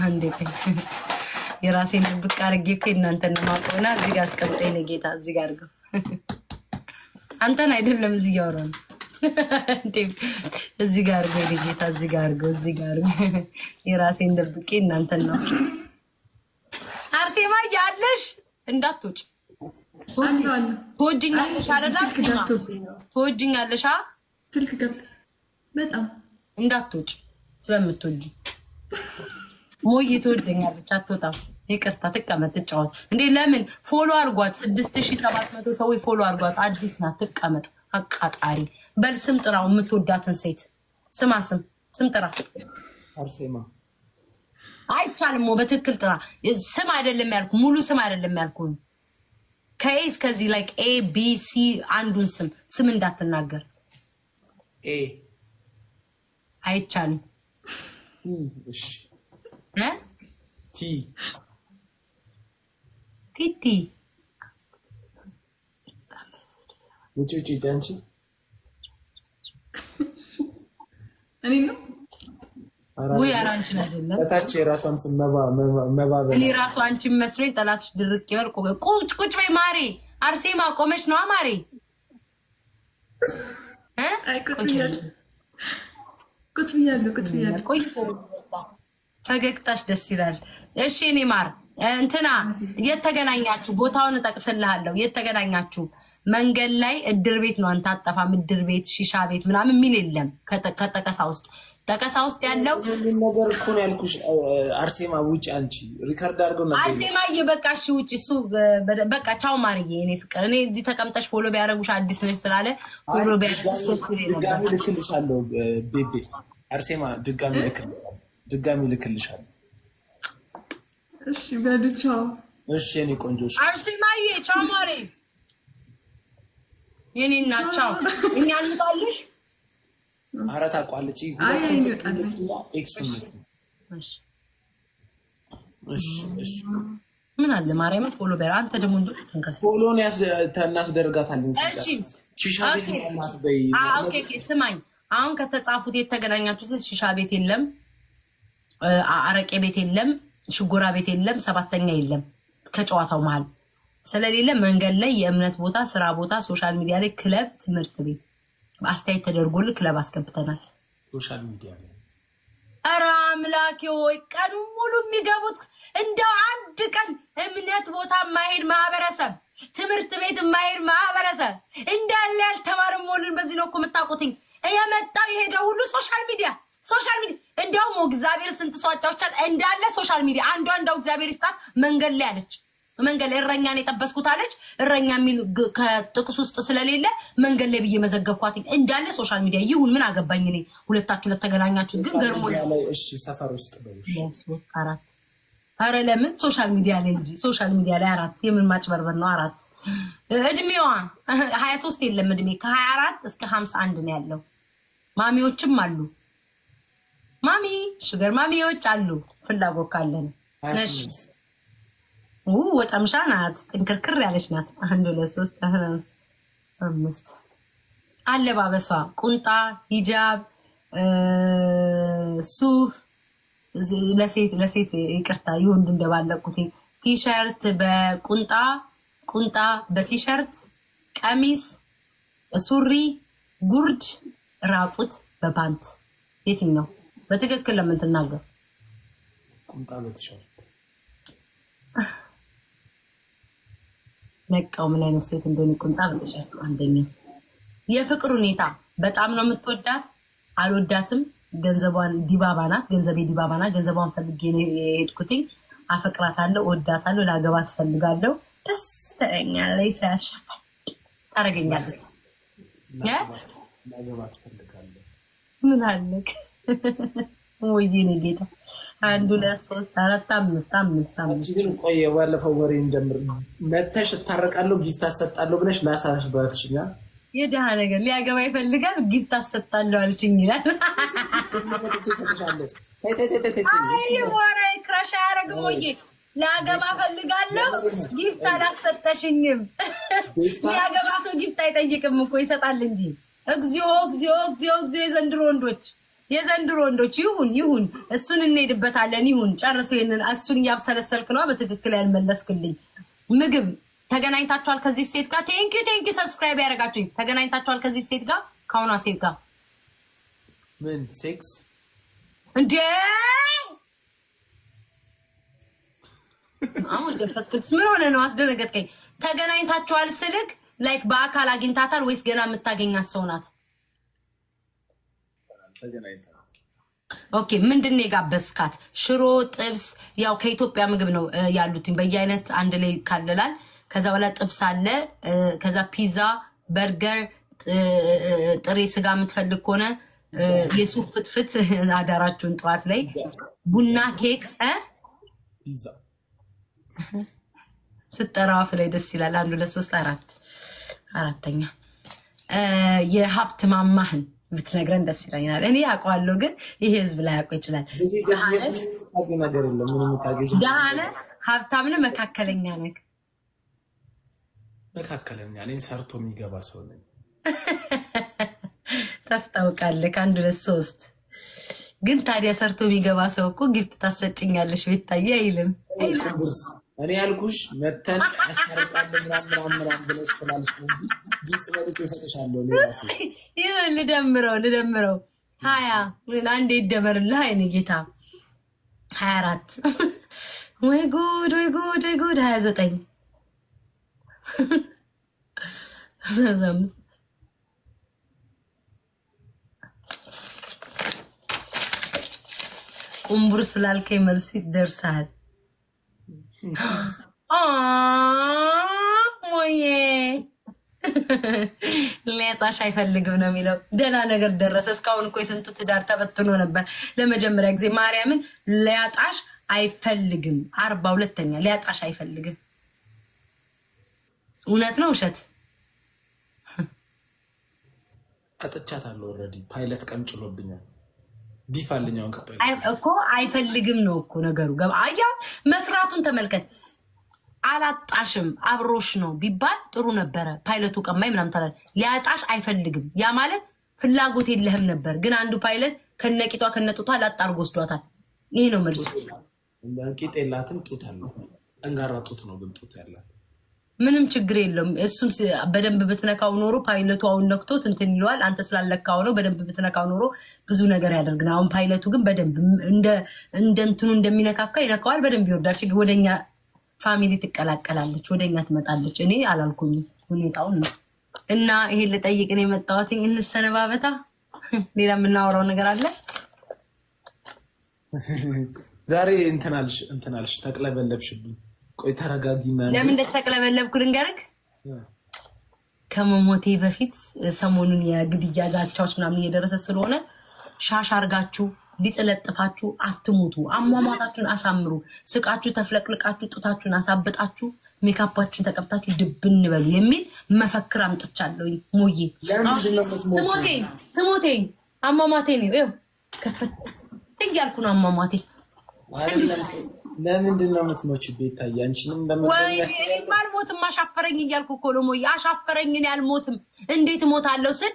አንዴ ቆይ የራሴን ድብቅ አድርጌ እኮ እናንተን ማቆና እዚህ ጋር አስቀምጠኝ ነው ጌታ። እዚህ ጋር አድርገው አንተን አይደለም እዚህ ያወራን እዚህ ጋር ጌታ እዚህ ጋር የራሴን ደብቄ እናንተን ነው አርሴማ ያለሽ እንዳትወጪ ትወጂኛለሽ አይደል አርሴማ ትወጂኛለሽ ስልክ ገብ በጣም እንዳትወጪ ስለምትወጂ ሞይ ትወደኛለች አትወጣም ይቅርታ ተቀመጥ ትጫወት እንዴ ለምን ፎሎ አርጓት 6700 ሰዎች ፎሎ አርጓት አዲስ ናት ተቀመጥ አቃጣሪ በል ስም ጥራው የምትወዳትን ሴት ስም ጥራ አርሴማ አይቻልም በትክክል ጥራ ስም አይደለም ያልኩ ሙሉ ስም አይደለም ያልኩ ከኤስ ከዚህ ላይክ ኤ ቢ ሲ አንዱን ስም እንዳትናገር ኤ አይቻልም እሺ ቲ ቲቲ ውጪ ጃንቺ እኔ ነው ወይ አራንቺን አይደለም ታች የራሷን ስም መባበል እኔ ራሱ አንቺ መስሎኝ ጠላትሽ ድርቅ ይበል ቁጭ በይ ማሬ አርሴማ ቆመሽ ነው ማሬ አይ ቁጭ ብያለሁ ቆይ ፈገግታሽ ደስ ይላል እሺ እኔ ማር እንትና የተገናኛችሁ ቦታውን ተጠቅስልሃለሁ የተገናኛችሁ መንገድ ላይ እድር ቤት ነው አንተ አጠፋ ምድር ቤት ሺሻ ቤት ምናምን የሚል የለም ከጠቀሳ ውስጥ ያለው ነገር እኮ ነው ያልኩሽ አርሴማ ውጪ አንቺ ሪካርድ አድርገው ነበር አርሴማ ይበቃሽ ውጪ እሱ በቃ ቻው ማርዬ እኔ ፍቅር እኔ እዚህ ተቀምጠሽ ፎሎ ቢያረጉሽ አዲስ ነሽ ስላለ ፎሎ ድጋሚ ልክልሻለሁ ቤቤ አርሴማ ድጋሚ ልክልሻለሁ እሺ በልቻው እሺ እኔ ቆንጆሽ አርሴማዬ ቻው ማሬ የኔ እናት ቻው እኛ እንጣልሽ አራት አቋልጪ ኤክሱን እሺ ምን አለ ማርያም ፎሎ ቢያረ አንተ ደግሞ ተንከስ ፎሎን እናስደርጋታለን እሺ ሺሻ ቤት ያላት በይ ኦኬ ስማኝ አሁን ከተጻፉት የተገናኛችሁት ሺሻ ቤት የለም አረቄ ቤት የለም ሽጎራ ቤት የለም ሰባተኛ የለም ከጨዋታው መሃል ስለሌለ መንገድ ላይ የእምነት ቦታ ስራ ቦታ ሶሻል ሚዲያ ላይ ክለብ ትምህርት ቤት አስተያየት ተደርጎል ክለብ አስገብተናል ሶሻል ሚዲያ ላይ ኧረ አምላኬ ሆይ ቀኑ ሙሉ የሚገቡት እንደው አንድ ቀን እምነት ቦታ ማሄድ ማህበረሰብ ትምህርት ቤት ማሄድ ማህበረሰብ እንዳለ ያልተማረም ሞልን በዚህ ነው እኮ መጣቁትኝ የመጣው የሄደው ሁሉ ሶሻል ሚዲያ እንደው እግዚአብሔር ስንት ሰው አጫውቻል እንዳለ ሶሻል ሚዲያ አንዷ እግዚአብሔር ይስጣት መንገድ ላይ አለች መንገድ ላይ እረኛን የጠበስኩት አለች እረኛ የሚል ከጥቅስ ውስጥ ስለሌለ መንገድ ላይ ብዬ መዘገብኳት እንዳለ ሶሻል ሚዲያ ይሁን ምን አገባኝ እኔ ሁለታችሁ ለተገናኛችሁ ግን ገርሞ እሺ ሰፈር ውስጥ በይሽ አራት አረ ለምን ሶሻል ሚዲያ ላይ እንጂ ሶሻል ሚዲያ ላይ አራት የምን ማጭበርበር ነው አራት እድሜዋ 23 የለም እድሜ ከ24 እስከ 51 ነው ያለው ማሚዎችም አሉ ማሚ ሹገር ማሚዎች አሉ ፍላጎት ካለን ነሽ ወጣምሻ ናት ጥንክርክር ያለች ናት 1 2 3 4 5 አለባበሷ ቁንጣ ሂጃብ ሱፍ ለሴት ይቅርታ ይወንድ እንደባለቁት ቲሸርት ቁንጣ በቲሸርት ቀሚስ ሱሪ ጉርድ ራቁት በፓንት የትኛው በትክክል ለምን ተናገር ቁንጣ በቲሸርት ነቃው ምን አይነት ሴት እንደሆነ ቁንጣ በቲሸርት አንደኛ የፍቅር ሁኔታ በጣም ነው የምትወዳት አልወዳትም ገንዘቧን ዲባባ ናት ገንዘቧን ፈልጌ ነው የሄድኩትኝ አፈቅራታለሁ ወዳታለሁ ላገባት ፈልጋለሁ ደስ ትለኛለች ሳያሻፋኝ ታረገኛለች ላገባት ፈልጋለሁ ምን አለክ ወይኔ ጌታ 1 2 3 4 5 አንቺ ግን ቆየ ባለፈው ወሬ እንደምር መተሽ ታረቃለሁ ጊፍት አሰጣለሁ ብለሽ ላሳሽ ባትሽኛ የደሃ ነገር ሊያገባ ይፈልጋል ጊፍት አሰጣለሁ አልችኝ ይላል አይ ወራይ ክራሽ ያረገው ወይ ላገባ ፈልጋለሁ ጊፍት አላሰጠሽኝም ሊያገባ ሰው ጊፍት አይጠይቅም እኮ ይሰጣል እንጂ እግዚኦ የዘንድሮ ወንዶች ይሁን እሱን እንሄድበታለን ይሁን ጨርሶ ይሄንን እሱን ያብሰለሰልክ ነው በትክክል ያልመለስክልኝ ምግብ ተገናኝታችኋል ከዚህ ሴት ጋር ቴንክ ዩ ሰብስክራይብ ያደርጋችሁኝ ተገናኝታችኋል ከዚህ ሴት ጋር ካሁን ሴት ጋር ምን ሴክስ እንዴ? አሁን ደፈትኩት። ምን ሆነ ነው አስደነገጥከኝ። ተገናኝታችኋል ስልክ ላይክ በአካል አግኝታታል ወይስ ገና የምታገኛት ሰው ናት? ተገናኝታ ኦኬ ምንድነው የጋበዝካት? ሽሮ ጥብስ፣ ያው ከኢትዮጵያ ምግብ ነው ያሉት በየአይነት አንድ ላይ ካለላል። ከዛ በኋላ ጥብስ አለ፣ ከዛ ፒዛ፣ በርገር፣ ጥሬ ስጋ የምትፈልግ ከሆነ የሱፍ ፍትፍት አዳራችሁን ጠዋት ላይ ቡና፣ ኬክ ፒዛ ስትጠራው ላይ ደስ ይላል። 1 2 3 4 አራተኛ የሀብት ማማህን ብትነግረን ደስ ይላል። እኔ አውቀዋለሁ ግን ይሄ ህዝብ ላይ ያውቀው ይችላል። ዳነ ሀብታም ነህ መካከለኛ ነህ? መካከለኛ ነኝ። ሰርቶ የሚገባ ሰው ነኝ። ታስታውቃለህ። 1 2 3 ግን ታዲያ ሰርቶ የሚገባ ሰው እኮ ጊፍት ታሰጭኛለሽ ቤታዬ አይልም። እኔ ያልኩሽ መተን አስታርቃለን ምናምን ብለሽ ትላለሽ እንጂ ጊፍት መልክ ይሰጥሻለሁ። ለራሴ ይሄ ልደምረው 20 አንዴ ይደመርልህ። አይኔ ጌታ 24 ወይ ጉድ 29 ቁምቡር ስላልከኝ መልሱ ይደርሳል። ሞዬ ሊያጣሽ አይፈልግም ነው የሚለው። ደህና ነገር ደረሰ። እስካሁን እኮ የስንቱ ትዳር ተበትኖ ነበር። ለመጀመሪያ ጊዜ ማርያምን ሊያጣሽ አይፈልግም። 42ኛ ሊያጣሽ አይፈልግም። እውነት ነው ውሸት? አጥቻታለሁ። ኦልሬዲ ፓይለት ቀምጭሎብኛል። ቢፋልኛውን ከፓይለት እኮ አይፈልግም ነው እኮ ነገሩ። ገባያ መስራቱን ተመልከት። አላጣሽም አብሮሽ ነው ቢባል ጥሩ ነበረ። ፓይለቱ ቀማይ ምናምን ተላል። ሊያጣሽ አይፈልግም ያ ማለት ፍላጎት የለህም ነበር። ግን አንዱ ፓይለት ከነቂቷ ከነጡቷ ላጣርጎ ወስዷታል። ይሄ ነው መልሱ። ቂጥ የላትም ጡት አለው። እንጋራ ጡት ነው ግን ጡት ያላት ምንም ችግር የለውም። እሱም በደንብ ብትነካው ኖሮ ፓይለቱ አሁን ነክቶት እንትን ይለዋል። አንተ ስላለካው ነው። በደንብ ብትነካው ኖሮ ብዙ ነገር ያደርግና አሁን ፓይለቱ ግን በደንብ እንደ እንትኑ እንደሚነካካ ይነካዋል። በደንብ ይወርዳል። እሺ ወደኛ ፋሚሊ ትቀላቀላለች፣ ወደኛ ትመጣለች። እኔ አላልኩኝ ሁኔታውን ነው። እና ይሄ ልጠይቅ ነው የመጣሁት። እንሰነባበታ። ሌላ የምናወራው ነገር አለ? ዛሬ እንትናልሽ ተቅለበለብሽብኝ። ቆይ ተረጋጊና። ለምን እንደተቀለበለብኩ ልንገርህ። ከመሞቴ በፊት ሰሞኑን የግድያ ዛቻዎች ምናምን እየደረሰ ስለሆነ ሻሽ አርጋችሁ ሊጥለጥፋችሁ አትሙቱ። አሟሟታችሁን አሳምሩ። ስቃችሁ ተፍለቅልቃችሁ ጡታችሁን አሳብጣችሁ ሜካፓችሁን ተቀብታችሁ ድብን በሉ የሚል መፈክር አምጥቻለሁ። ሞዬ ስሞቴ አሟሟቴ ነው። ይኸው ከፈት ትያልኩ ነው አሟሟቴ። ለምንድን ነው የምትሞቺው? ቤታዬ አንቺንም አልሞትም። አሻፈረኝ እያልኩ እኮ ነው ሞዬ። አሻፈረኝ እኔ አልሞትም። እንዴት እሞታለሁ ስል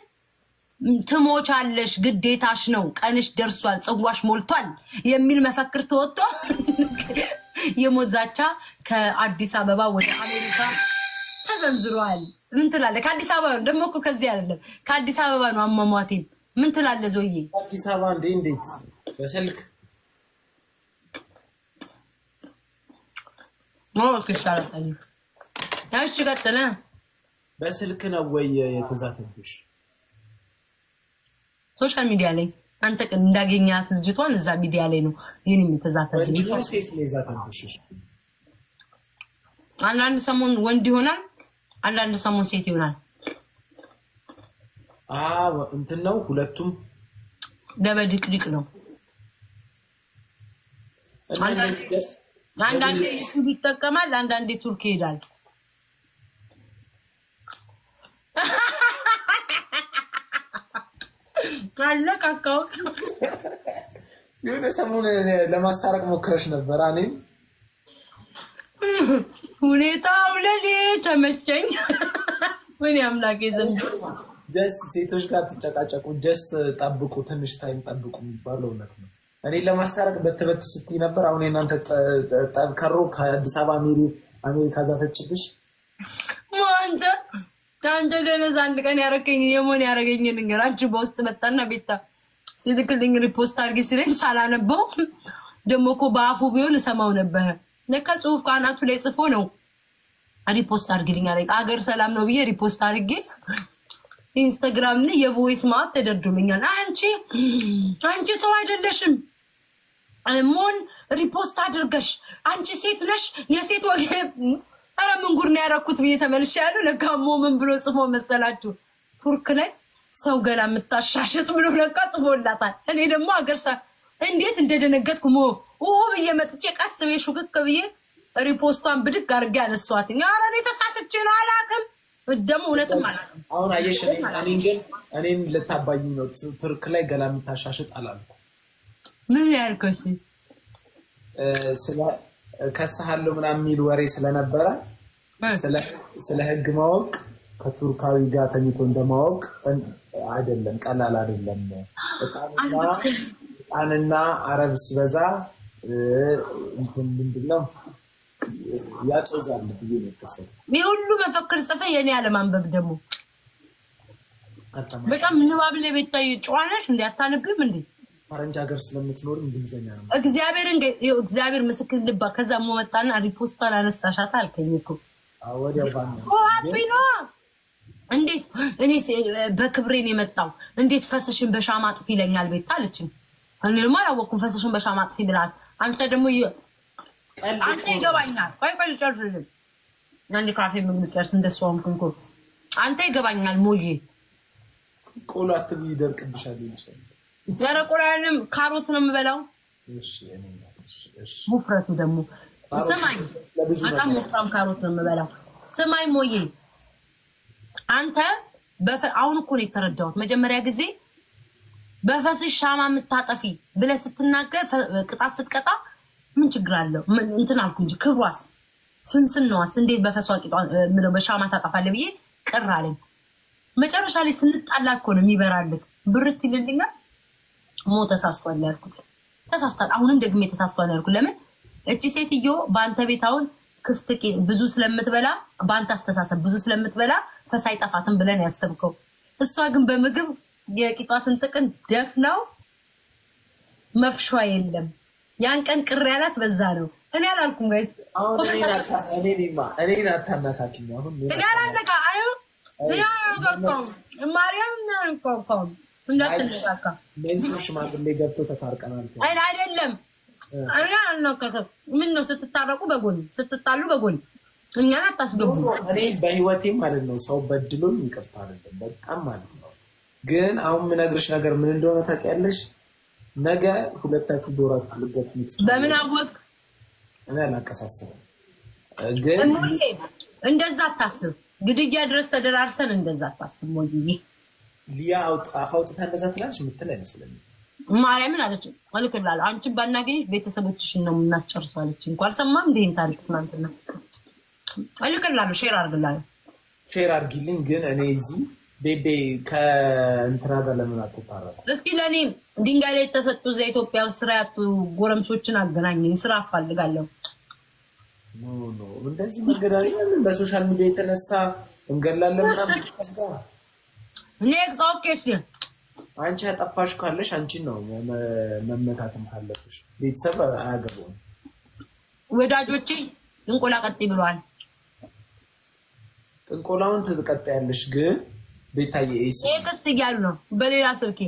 ትሞቻለሽ፣ ግዴታሽ ነው፣ ቀንሽ ደርሷል፣ ጽዋሽ ሞልቷል የሚል መፈክር ተወጥቶ የሞት ዛቻ ከአዲስ አበባ ወደ አሜሪካ ተዘንዝሯል። ምን ትላለህ? ከአዲስ አበባ ነው ደግሞ እኮ ከዚህ አይደለም፣ ከአዲስ አበባ ነው አሟሟቴን። ምን ትላለህ ዞዬ? አዲስ አበባ እንዴት በስልክ ይሻላል። እሺ ቀጥለ። በስልክ ነው ወይ የተዛተብሽ? ሶሻል ሚዲያ ላይ አንተ ቀን እንዳገኛት ልጅቷን እዛ ሚዲያ ላይ ነው ይሄን የተዛተብሽ። ሴት ላይ ዛተብሽ? አንዳንድ ሰሞን ወንድ ይሆናል፣ አንዳንድ ሰሞን ሴት ይሆናል። እንትን ነው ሁለቱም ደበድቅድቅ ነው። አንዳንዴ ዩቲዩብ ይጠቀማል፣ አንዳንዴ ቱርክ ይሄዳል። ካለካካው የሆነ ሰሞን ለማስታረቅ ሞክረሽ ነበር። እኔም ሁኔታው ለኔ ተመቸኝ። ምን ያምላክ ዘንድ ጀስት ሴቶች ጋር ተጨቃጨቁ፣ ጀስት ጠብቁ፣ ትንሽ ታይም ጠብቁ የሚባለው እውነት ነው። እኔ ለማስታረቅ በተበት ስትይ ነበር። አሁን እናንተ ጠብከሮ ከአዲስ አበባ አሜሪካ ዛተችብሽ። ማንተ አንተ ደነዝ አንድ ቀን ያረከኝ የሞን ያረገኝ ነገር አንቺ በውስጥ መጣና ቤታ ሲልክልኝ ሪፖስት አድርጊ ሲለኝ ሳላነበው ደሞ እኮ በአፉ ቢሆን ሰማው ነበር ለካ ጽሁፍ ካናቱ ላይ ጽፎ ነው ሪፖስት አድርግልኝ አለኝ አገር ሰላም ነው ብዬ ሪፖስት አድርጌ ኢንስታግራም ላይ የቮይስ ማት ተደርዶልኛል አንቺ ሰው አይደለሽም ሞን ሪፖስት አድርገሽ አንቺ ሴት ነሽ የሴት ወገብ አረ ምን ጉድ ነው ያረኩት ብዬ ተመልሼ ያለው ለካ ሞምን ብሎ ጽፎ መሰላችሁ ቱርክ ላይ ሰው ገላ ምታሻሽጥ ብሎ ለካ ጽፎላታል እኔ ደግሞ አገር እንዴት እንደደነገጥኩ ሞ ብዬ መጥቼ ቀስ ብዬ ሹክክ ብዬ ሪፖስቷን ብድግ አድርጌ አነሳኋት ኧረ እኔ ተሳስቼ ነው አላውቅም ደሞ እውነትም አላውቅም አሁን አየሽ እኔን ልታባኝ ነው ቱርክ ላይ ገላ ምታሻሽጥ አላልኩ ምን ያልከሽ ስለ ከሰሃለው ምናምን የሚል ወሬ ስለነበረ ስለ ህግ ማወቅ ከቱርካዊ ጋር ተኝቶ እንደማወቅ አይደለም ቀላል አይደለም አንና አረብ ሲበዛ ምንድነው ያጦዛል ብዬ ነው ተሰለ ሁሉ መፈክር ጽፈ የኔ አለማንበብ ደግሞ በጣም ንባብ ላይ ቤታይ ጨዋነሽ እንዴ አታነብም እንዴ ፈረንጅ ሀገር ስለምትኖር እንግሊዘኛ ነው እግዚአብሔር ምስክር ልባ ከዛ ሞመጣና ሪፖስቷን አነሳሻት አልከኝ እኮ ወዲያ ባን ሀፒኖ እንዴት እኔ በክብሬን የመጣው እንዴት ፈስሽን በሻማ አጥፊ ይለኛል ቤት አለችኝ እኔ ማላወኩም ፈስሽን በሻማ አጥፊ ብላት አንተ ደግሞ አንተ ይገባኛል ቆይ ጨርሽልኝ አንዴ ካፌ ምግብ ጨርስ እንደሷም ኩንኩ አንተ ይገባኛል ሞዬ ቆላት ይደርቅብሻል ይችላል ዘረቆራንም ካሮት ነው የምበላው እሺ እሺ ሙፍረቱ ደግሞ ሰማይ በጣም ሙፍራም ካሮት ነው የምበላው ሰማይ ሞዬ አንተ አሁን እኮ ነው የተረዳሁት መጀመሪያ ጊዜ በፈስሽ ሻማ ምታጠፊ ብለ ስትናገር ቅጣት ስትቀጣ ምን ችግር አለው እንትን አልኩ እንጂ ክብሯስ ስንስነዋስ እንዴት በፈሷ ቂጧን ምለው በሻማ ታጠፋለ ብዬ ቅር አለኝ መጨረሻ ላይ ስንጣላ እኮ ነው የሚበራልክ ብርት ይልልኛል ሞ ተሳስቷል ያልኩት ተሳስቷል አሁንም ደግሜ ተሳስቷል ያልኩት ለምን እቺ ሴትዮ ባንተ ቤታውን ክፍት ብዙ ስለምትበላ ባንተ አስተሳሰብ ብዙ ስለምትበላ ፈሳይ ጠፋትን ብለን ያሰብከው እሷ ግን በምግብ የቂጧ ስንጥቅን ደፍ ነው መፍሿ የለም ያን ቀን ቅር ያላት በዛ ነው እኔ አላልኩም ጋይስ እኔ ናታናታኪኝ አሁን እኔ አላነቃ ያ ጋቆም ማርያም ናንቆም እንዳትነቃካ ሜንሱሽ ማግሌ ገብቶ ተታርቀናል አይደለም አያ አልነካከም ምን ነው ስትታረቁ በጎን ስትጣሉ በጎን እኛን አታስገቡ እኔ በህይወቴ ማለት ነው ሰው በድሎኝ ይቅርታ አይደለም በጣም ማለት ነው ግን አሁን ምን ነግርሽ ነገር ምን እንደሆነ ታውቂያለሽ ነገ ሁለታችሁ ዶራችሁ ልገጥም በምን አወቅ እኔ አላቀሳሰብም ግን እንደዛ አታስብ ግድያ ድረስ ተደራርሰን እንደዛ አታስብ ሞጂ ሊያ አውጣ እንደዛ ትላለች ምትል አይመስልም ማርያምን አለች ወልከላል አንቺ ባናገኝ ቤተሰቦችሽን ነው እናስጨርሰው አለች እንኳን ሰማም እንዴን ታሪክ ትናንትና ወልከላል ሼር አርጊልኝ ግን እኔ እዚህ ቤቤ ከእንትና ጋር ለምን አትታረቁ እስኪ ለኔ ድንጋይ ላይ ተሰጡ ኢትዮጵያ ስራ ያጡ ጎረምሶችን አገናኘኝ ስራ አፈልጋለሁ ኖ እንደዚህ መገዳሪያ በሶሻል ሚዲያ የተነሳ እንገላለን ምናምን ኔክስት ኦኬሽ አንቺ ያጠፋሽ ካለሽ አንቺ ነው መመታተም ካለሽ ቤተሰብ አያገባውም ወዳጆቼ እንቆላ ቀጥ ብሏል ጥንቆላውን ትቀጣያለሽ ግን ቤታዬ ኤክስት እያሉ ነው በሌላ ስልኬ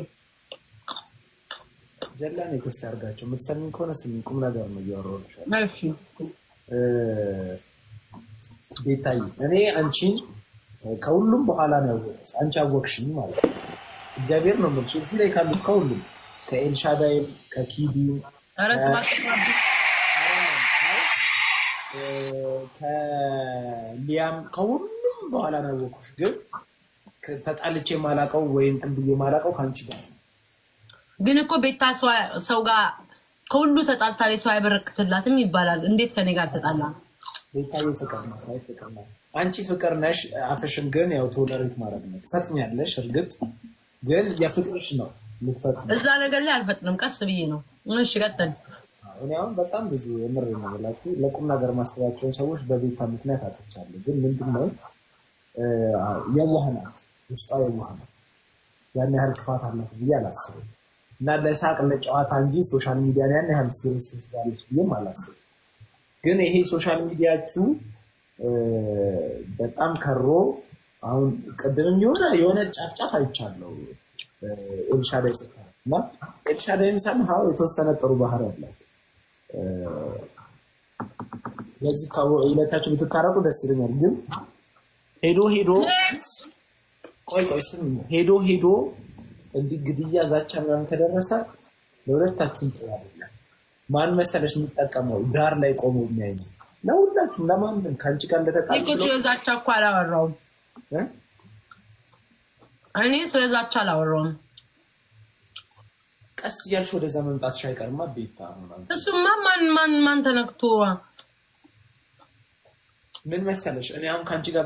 ጀላኔ ኤክስት ያርጋቸው የምትሰሚኝ ከሆነ ስሚኝ ቁም ነገር ነው እያወራሁልሽ እሺ ቤታዬ እኔ አንቺን ከሁሉም በኋላ ነው አንቺ አወቅሽኝ ማለት ነው እግዚአብሔር ነው የምልሽ እዚህ ላይ ካሉት ከሁሉም ከኤልሻዳይ ከኪዲ ከሊያም ከሁሉም በኋላ ነው ያወቅሽ ግን ተጣልቼ ማላቀው ወይም እንብዬ ማላቀው ካንቺ ጋር ግን እኮ ቤታ ሰው ጋር ከሁሉ ተጣልታለች ሰው አይበረክትላትም ይባላል እንዴት ከኔ ጋር ተጣላ ቤታዬ ፍቅር ነው አንቺ ፍቅር ነሽ አፈሽን ግን ያው ቶለሬት ማድረግ ነው ትፈጽኛለሽ እርግጥ ግን የፍቅርሽ ነው ልትፈጽም እዛ ነገር ላይ አልፈጥንም ቀስ ብዬ ነው እሺ ቀጥል እኔ አሁን በጣም ብዙ የምር ነው ማለት ለቁም ነገር ማስተያቸውን ሰዎች በቤታ ምክንያት አጥቻለሁ ግን ምንድነው የዋህ ናት፣ ውስጧ የዋህ ናት። ያን ያህል ክፋት አላት ብዬ አላስብም። እና ለሳቅ ለጨዋታ እንጂ ሶሻል ሚዲያ ያን ያህል ሲሪየስ ትወስዳለች ብዬም አላስብም። ግን ይሄ ሶሻል ሚዲያችሁ በጣም ከሮ አሁን ቅድምም የሆነ ጫፍጫፍ አይቻለሁ ኤልሻዳይ ጽፋ እና ኤልሻዳይም ሰምሃው የተወሰነ ጥሩ ባህሪ አላት። ለዚህ ከሁለታችሁ ብትታረቁ ደስ ይለኛል። ግን ሄዶ እንዲህ ግድያ ዛቻ ምናምን ከደረሰ ለሁለታችሁም ጥሩ አይደለም። ማን መሰለሽ የሚጠቀመው ዳር ላይ ቆሞ የሚያይ ነው ለሁላችሁም። ለማንም ከአንቺ ጋር እንደተጣጣሉ ስለዛቻ እኮ አላወራውም እኔ ስለዛቻ አላወራውም። ቀስ እያልሽ ወደዛ መምጣትሽ አይቀርማ ቤታ። እሱማ ማን ተነክቶ ምን መሰለሽ እኔ አሁን ከአንቺ ጋር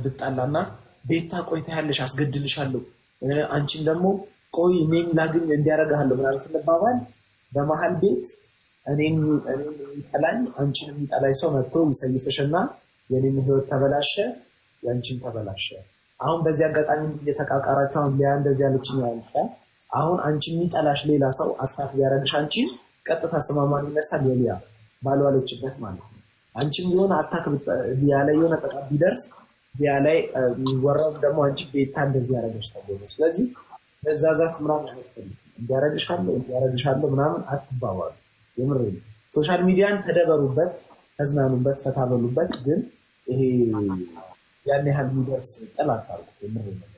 ብጣላና ቤታ ቆይታ ያለሽ አስገድልሻለሁ አንቺን ደግሞ ቆይ እኔን ላግኝ እንዲያረጋለሁ ምናምን ስለባባል በመሃል ቤት እኔን የሚጠላኝ አንቺን የሚጠላኝ ሰው መጥቶ ይሰይፍሽና የኔን ህይወት ተበላሸ፣ ያንቺን ተበላሸ። አሁን በዚህ አጋጣሚ እየተቃቃራችሁ አሁን ሊያ እንደዚህ ያለችኝ ያልሻል። አሁን አንቺ የሚጠላሽ ሌላ ሰው አስታፍ ቢያረግሽ አንቺን ቀጥታ ስማማን ይነሳል የሊያ ባልዋለችበት ማለት ነው። አንቺም ቢሆን አታክ ሊያ ላይ የሆነ ጥቃት ቢደርስ ሊያ ላይ የሚወራው ደግሞ አንቺ ቤታ እንደዚህ ያረገሽ ተብሎ። ስለዚህ በዛዛት ምናምን አያስፈልግም። እንዲያረግሻለሁ ምናምን አትባባሉ። የምሬን ሶሻል ሚዲያን ተደበሩበት፣ ተዝናኑበት፣ ፈታበሉበት። ግን ይሄ ያን ያህል የሚደርስ ጥል አታርጉ። የምሬን ነው።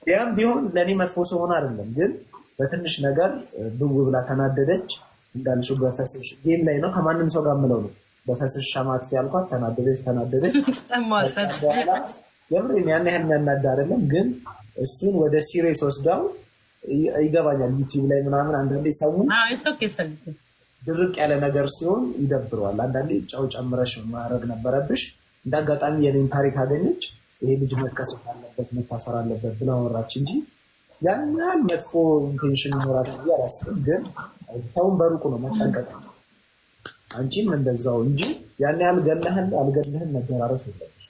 ያም ቢሆን ለኔ መጥፎ ሰው ሆነ አይደለም፣ ግን በትንሽ ነገር ብው ብላ ተናደደች። እንዳልሽው በፈስሽ ጌም ላይ ነው ከማንም ሰው ጋር ምለው ነው በፈስሽ ሻማት ያልኳት ተናደደች። የምሬን ያን ያህል የሚያናዳ አይደለም፣ ግን እሱን ወደ ሲሪየስ ወስዳው ይገባኛል። ዩቲዩብ ላይ ምናምን አንዳንዴ ሰው ድርቅ ያለ ነገር ሲሆን ይደብረዋል። አንዳንዴ ጫው ጨምረሽ ማድረግ ነበረብሽ። እንዳጋጣሚ የኔን ታሪክ አገኘች። ይሄ ልጅ መከሰስ አለበት መታሰር አለበት ብላ ወራች እንጂ ያን ያህል መጥፎ ኢንቴንሽን ይኖራል ብዬ አላስብም። ግን ሰውን በሩቁ ነው መጠንቀቅ። አንቺም እንደዛው እንጂ ያን ያህል ገለህን አልገለህን መደራረስ የለብሽ።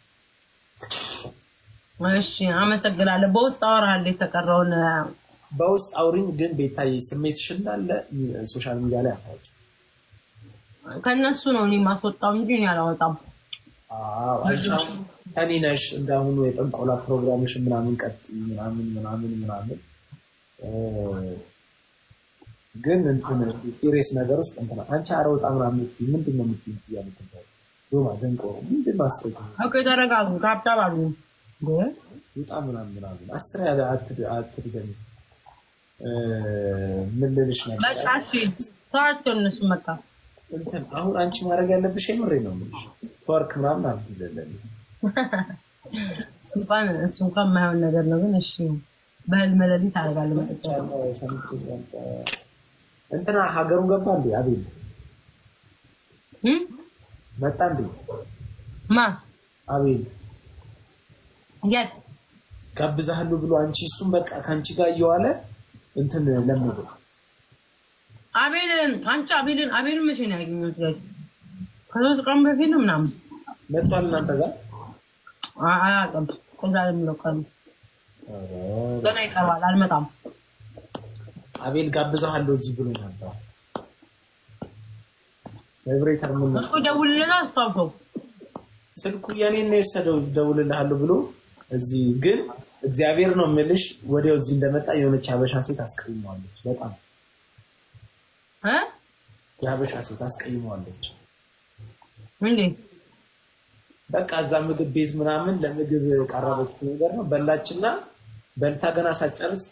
እሺ አመሰግናለሁ። በውስጥ አወራለሁ የተቀረውን በውስጥ አውሪኝ። ግን ቤታዬ ስሜትሽ እንዳለ ሶሻል ሚዲያ ላይ አታውጭ። ከነሱ ነው እኔ ማስወጣው እንጂ እኔ አላወጣም። እኔ ነሽ እንዳሁኑ የጥንቆላ ፕሮግራምሽ ምናምን ቀጥይ ምናምን ግን እንትን ሲሪየስ ነገር ውስጥ እንትን አንቺ አረውጣ ምናምን ምንድን ነው የምትይኝ? ያልኩት ዶማ ደንቆሮ ምንድን ነው አስረጅ። ኦኬ ተረጋጉ። ካብታባሉ ውጣ ምናምን አስር ያለ አትድገሚ። ምን ልልሽ ነበር? በቃ እሺ ታርቶ እነሱ መጣ እንትን አሁን አንቺ ማድረግ ያለብሽ የምሬ ነው የምልሽ ተወርክ ምናምን አትይለለም። እሱ እንኳን የማይሆን ነገር ነው። ግን እሺ በህልም ሌሊት አደርጋለሁ። እንትና ሀገሩ ገባ እንዴ? አቤል መጣ እንዴ? ማ አቤል የት ጋብዛለሁ ብሎ አንቺ እሱም በቃ ከአንቺ ጋር እየዋለ እንትን ለምዶ አንቺ አቤልን መቼ ነው ያገኘሁት? ከሶስት ቀን በፊት ነው ምናምን መጥቷል እናንተ ጋር አላውቅም። ቆንጆ አይደለም ቀን ገና ይቀርባል። አልመጣም። አቤል ጋብዛለሁ እዚህ ብሎ ነበር። ቫይብሬተር ምን ነው ደውልልና አስፋውቀው ስልኩ የኔን ነው የወሰደው። ደውልልሃለሁ ብሎ እዚህ ግን እግዚአብሔር ነው የምልሽ ወዲያው እዚህ እንደመጣ የሆነች ሀበሻ ሴት አስቀይመዋለች። በጣም የሀበሻ ሴት አስቀይመዋለች እንዴ? በቃ እዛ ምግብ ቤት ምናምን ለምግብ ቀረበች ነገር ነው በላችና በልታ ገና ሳጨርስ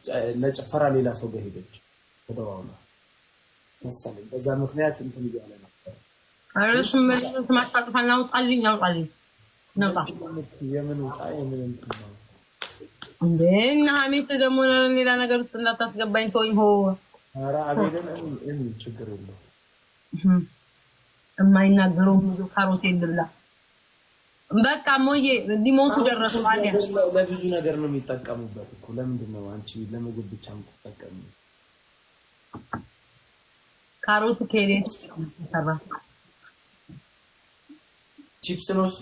ለጭፈራ ሌላ ሰው ጋር ሄደች። ተደዋውላ መሰለኝ በዛ ምክንያት እንትን ይያለ ነበር። አረሱም መልስ ማጣጣፋና አውጣልኝ ነውጣ የምን ውጣ የምን እንትን ነው እንዴ? እና ሀሜት ደግሞ ሌላ ነገር ውስጥ እንዳታስገባኝ ተወኝ። ሆ ኧረ አቤልን እኔ ችግር የለው የማይናገረው ምግብ ካሮት ልብላ በቃ ሞዬ ዲሞቱ ደረሱ ማለት ነው። ለብዙ ነገር ነው የሚጠቀሙበት እኮ። ለምንድን ነው አንቺ ለምግብ ብቻ የምትጠቀሙ? ካሮቱ ከሬት ተሰራ ቺፕስ ነው እሱ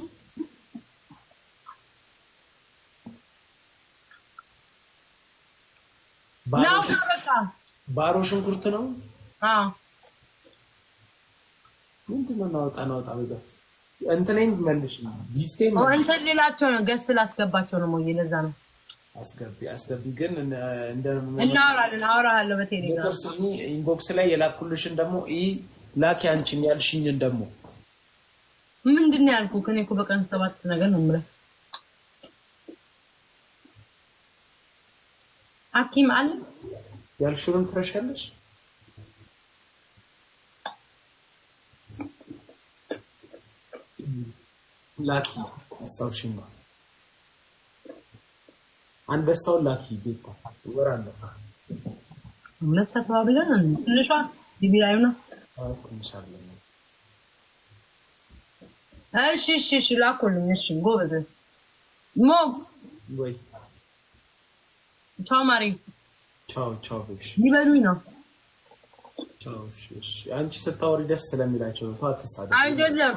ባሮ ሽንኩርት ነው ምንድን ነው ናውጣ በዛ እንትኔን መልሽ ጊፍቴን አንተ ሌላቸው ነው ገስ ላስገባቸው ነው ሞይ ለዛ ነው አስገቢ ግን እናወራለን በቴሌግራም ተርሲኒ ኢንቦክስ ላይ የላኩልሽን ደግሞ ላኪ አንቺን ያልሽኝን ደግሞ ምንድን ነው ያልኩህ ከኔ እኮ በቀን 7 ነገር ነው የምልህ አኪም አለ ያልሽውን ትረሻለሽ ላኪ አስተውሽኝ አንበሳው ላኪ ቤታ ወራለ ለሰፋ ብለን ትንሿ ቢቢላዩ ነው ትንሻለ እሺ ላኩልኝ እሺ ጎበዝ ሞ ወይ ቻው ማሪ ቻው ብሽ ይበሉኝ ነው ቻው እሺ አንቺ ስታወሪ ደስ ስለሚላቸው ነው አትሳደብ አይደለም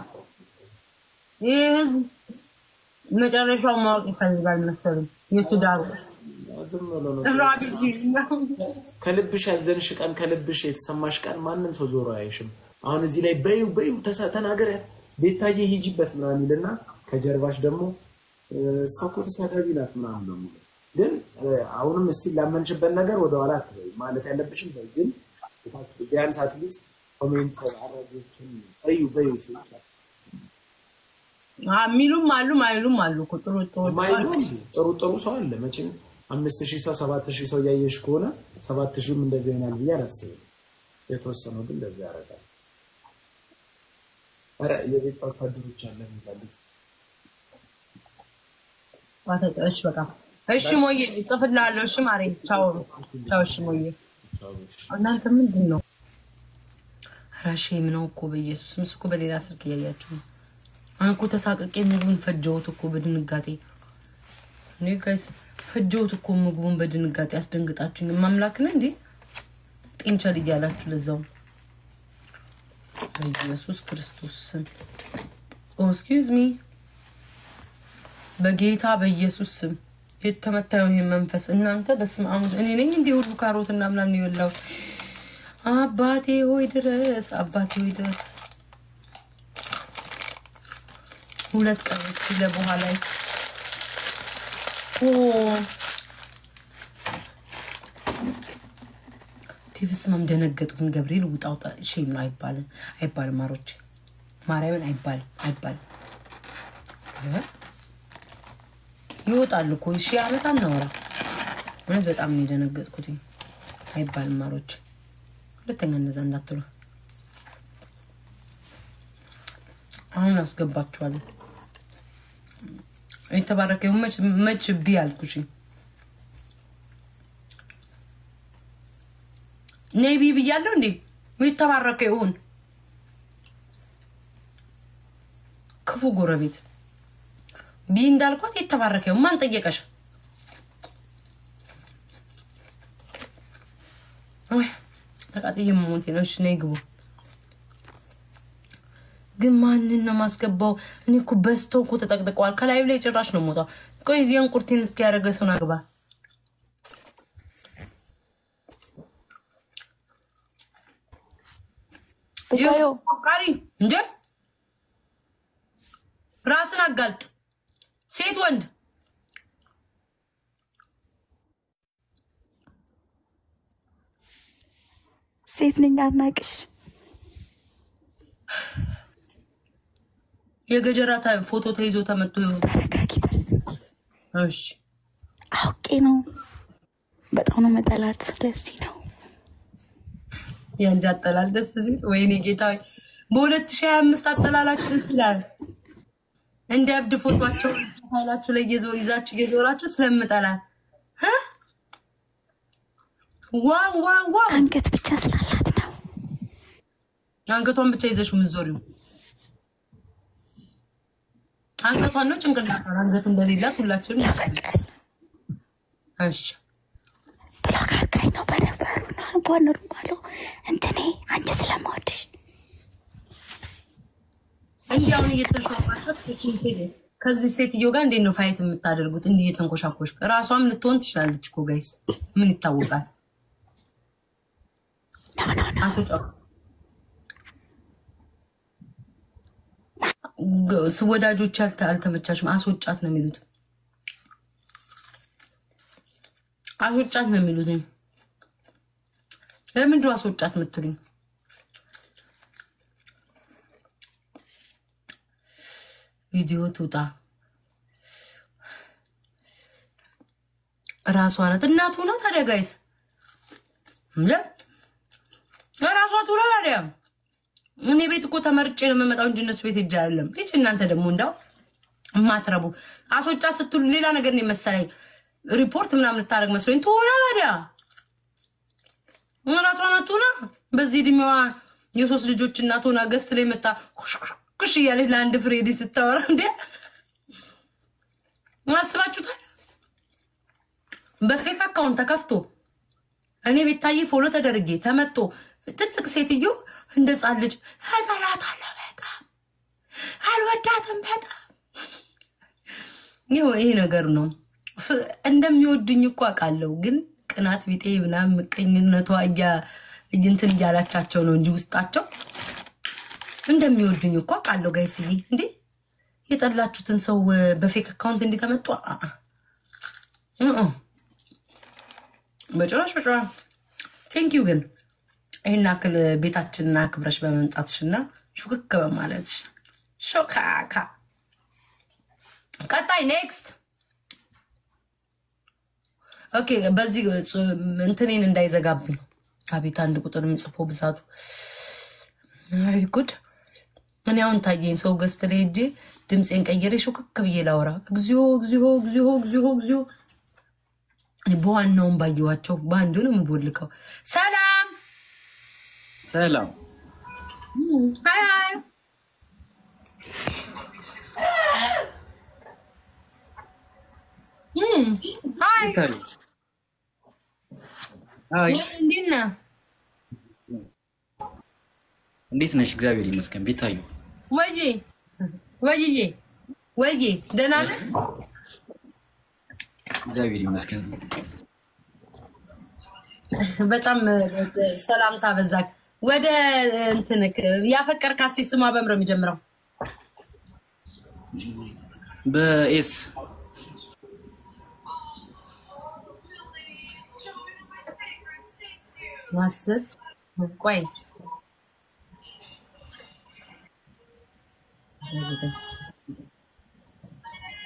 ይሄ መጨረሻው ማወቅ ይፈልጋል መሰለኝ የትዳሩ ከልብሽ ያዘንሽ ቀን ከልብሽ የተሰማሽ ቀን ማንም ሰው ዞሮ አይሽም አሁን እዚህ ላይ በዩ ተናገሪያት ቤታዬ ሂጂበት ምናምን ይልና ከጀርባሽ ደግሞ ሰው ተሳዳቢ ናት ምናምን ነው ግን አሁንም እስቲ ላመንሽበት ነገር ወደ ኋላ አትበይ ማለት ያለብሽም ግን ቢያንስ አትሊስት ኮሜንት አረጋግጥኝ በዩ ሚሉም አሉ ጥሩ ሰው አለ መቼም 5000 ሰው 7000 ሰው ያየሽ ከሆነ 7000ም እንደዚህ ይሆናል ብዬ አላስብም የተወሰነው ግን እንደዚህ ያደርጋል አረ የቤት ወታደሮች አለ የሚባሉት እሺ በቃ እሺ ሞዬ ጽፍላለሁ እሺ ማሬ ቻው እሺ ሞዬ እናንተ ምንድን ነው ራሼ ምን እኮ በኢየሱስ ምስኩ በሌላ ስልክ ያያችሁ አንኩ ተሳቀቀ ምግቡን ፈጀውት እኮ በድንጋጤ እኔ ጋይስ ፈጀውት እኮ ምግቡን በድንጋጤ አስደንግጣችሁኝ ማምላክ ነው እንዴ ጤንቸል ይያላችሁ ለዛው ኢየሱስ ክርስቶስ ኤክስኪውዝ ሚ በጌታ በኢየሱስ ስም የተመታየው ይሄ መንፈስ እናንተ በስመ አብ እኔ ነኝ እንዴ ሁሉ ካሮትና ምናምን ይበላው አባቴ ሆይ ድረስ ሁለት ቀኖች ለበኋላ ቲብስማም ደነገጥኩኝ ገብርኤል ውጣው ሼም ነው አይባልም ማሮች ማርያምን አይባልም ይወጣል እኮ እሺ አመት አናወራ ማለት በጣም ነው ደነገጥኩት አይባልም ማሮች ሁለተኛ እንደዛ እንዳትሉ አሁን አስገባችኋለሁ የተባረከው መች ቢያልኩሽ ነቢ ብያለሁ እንዴ የተባረከው ይሁን ክፉ ጎረቤት ቢ እንዳልኳት የተባረከው ማን ጠየቀሽ አይ ተቃጥዬ ሞቴ ነው እሺ ነይ ግቡ ግን ማንን ነው ማስገባው እኔ እኮ በስተው እኮ ተጠቅጥቀዋል ከላዩ ላይ ጭራሽ ነው ሞታው ቆይ እዚያን ቁርቲን እስኪ ያረገ ሰው ናግባ በቃዮ ቃሪ እንዴ ራስን አጋልጥ ሴት ወንድ ሴት ነኝ አድናቂሽ የገጀራታ ፎቶ ተይዞ ተመቶ ይሁን ተረጋጊ እሺ አውቄ ነው በጣም ነው መጠላት ደስ ነው ያንጃጠላል ደስ ሲል ወይኔ ጌታዬ በ2025 አጠላላችሁ ይችላል እንደ አብድ ፎቶአቸው ኃይላችሁ ላይ ይዛችሁ እየዞራችሁ ስለምጠላል ዋው አንገት ብቻ ስላላት ነው አንገቷን ብቻ ይዘሽ ምትዞሪው አንገቷን ነው ጭንቅላቷን አንገት እንደሌላት ሁላችንም ያበቃል እሺ ብሎክ አርጋኝ ነው በነበሩና ቦርኖርማሉ እንትኔ አንቺ ስለማወድሽ እንዲያውን እየተሾፋችሁ ከዚህ ሴትዮ ጋር እንዴት ነው ፋይት የምታደርጉት እንዴ የተንኮሻኮሽ ራሷም ልትሆን ትችላለች እኮ ጋይስ ምን ይታወቃል አስወጫት ወዳጆች አልተመቻችም አስወጫት ነው የሚሉት አስወጫት ነው የሚሉት ለምን ነው አስወጫት የምትሉኝ ቪዲዮ ትውጣ ራሷ ናት እናቱ ናት ታዲያ ጋይስ ራሷ ትውላ ታዲያ እኔ ቤት እኮ ተመርጬ ነው የምመጣው እንጂ እነሱ ቤት ሄጄ አይደለም እቺ እናንተ ደግሞ እንዳው ማትረቡ አስወጫ ስትሉ ሌላ ነገር ነው መሰለኝ ሪፖርት ምናምን ልታረግ መስሎኝ ትውላ ታዲያ ራሷ ናት ትውላ በዚህ ድሜዋ የሶስት ልጆች እናት ሆና ገስት ላይ መጣ ኩሽ ያለች ለአንድ ፍሬዲ ስታወራ እንዴ አስባችሁታል በፌክ አካውንት ተከፍቶ እኔ ቤታዬ ፎሎ ተደርጌ ተመቶ ትልቅ ሴትዮ እንደ ጻል ልጅ አጠላታለሁ በጣም አልወዳትም በጣም ይሄ ነገር ነው እንደሚወዱኝ እኮ አውቃለሁ ግን ቅናት ቢጤ ምናምን ምቀኝነቷ እንትን እያላቻቸው ነው እንጂ ውስጣቸው እንደሚወዱኝ እኮ አውቃለሁ ጋይስዬ እንዴ የጠላችሁትን ሰው በፌክ አካውንት እንዴ ተመጣ በጭራሽ ቴንክ ዩ ግን ይሄን አክል ቤታችንና ክብረሽ በመምጣትሽና ሹክክ በማለትሽ ሾካካ ቀጣይ ኔክስት ኦኬ በዚህ እንትኔን እንዳይዘጋብኝ አቤት አንድ ቁጥር ምጽፎ ብዛቱ አይ ጉድ እኔ አሁን ታየኝ ሰው ገስት ላይ ሄጄ ድምጼን ቀይሬ ሹክክ ብዬ ላውራ እግዚኦ እግዚኦ እግዚኦ እግዚኦ እግዚኦ በዋናውን ባየዋቸው ባንዱ ነው ምቦልከው ሰላም ሰላም ሃይ ሃይ ሃይ ሃይ እንዴት ነሽ? እግዚአብሔር ይመስገን። ቤታዩ ወይዬ ደህና ነህ? እግዚአብሔር ይመስገን። በጣም ሰላምታ በዛክ ወደ እንትንክ ያፈቀርካት ስሟ በምሮ የሚጀምረው በኤስ ማስብ ቆይ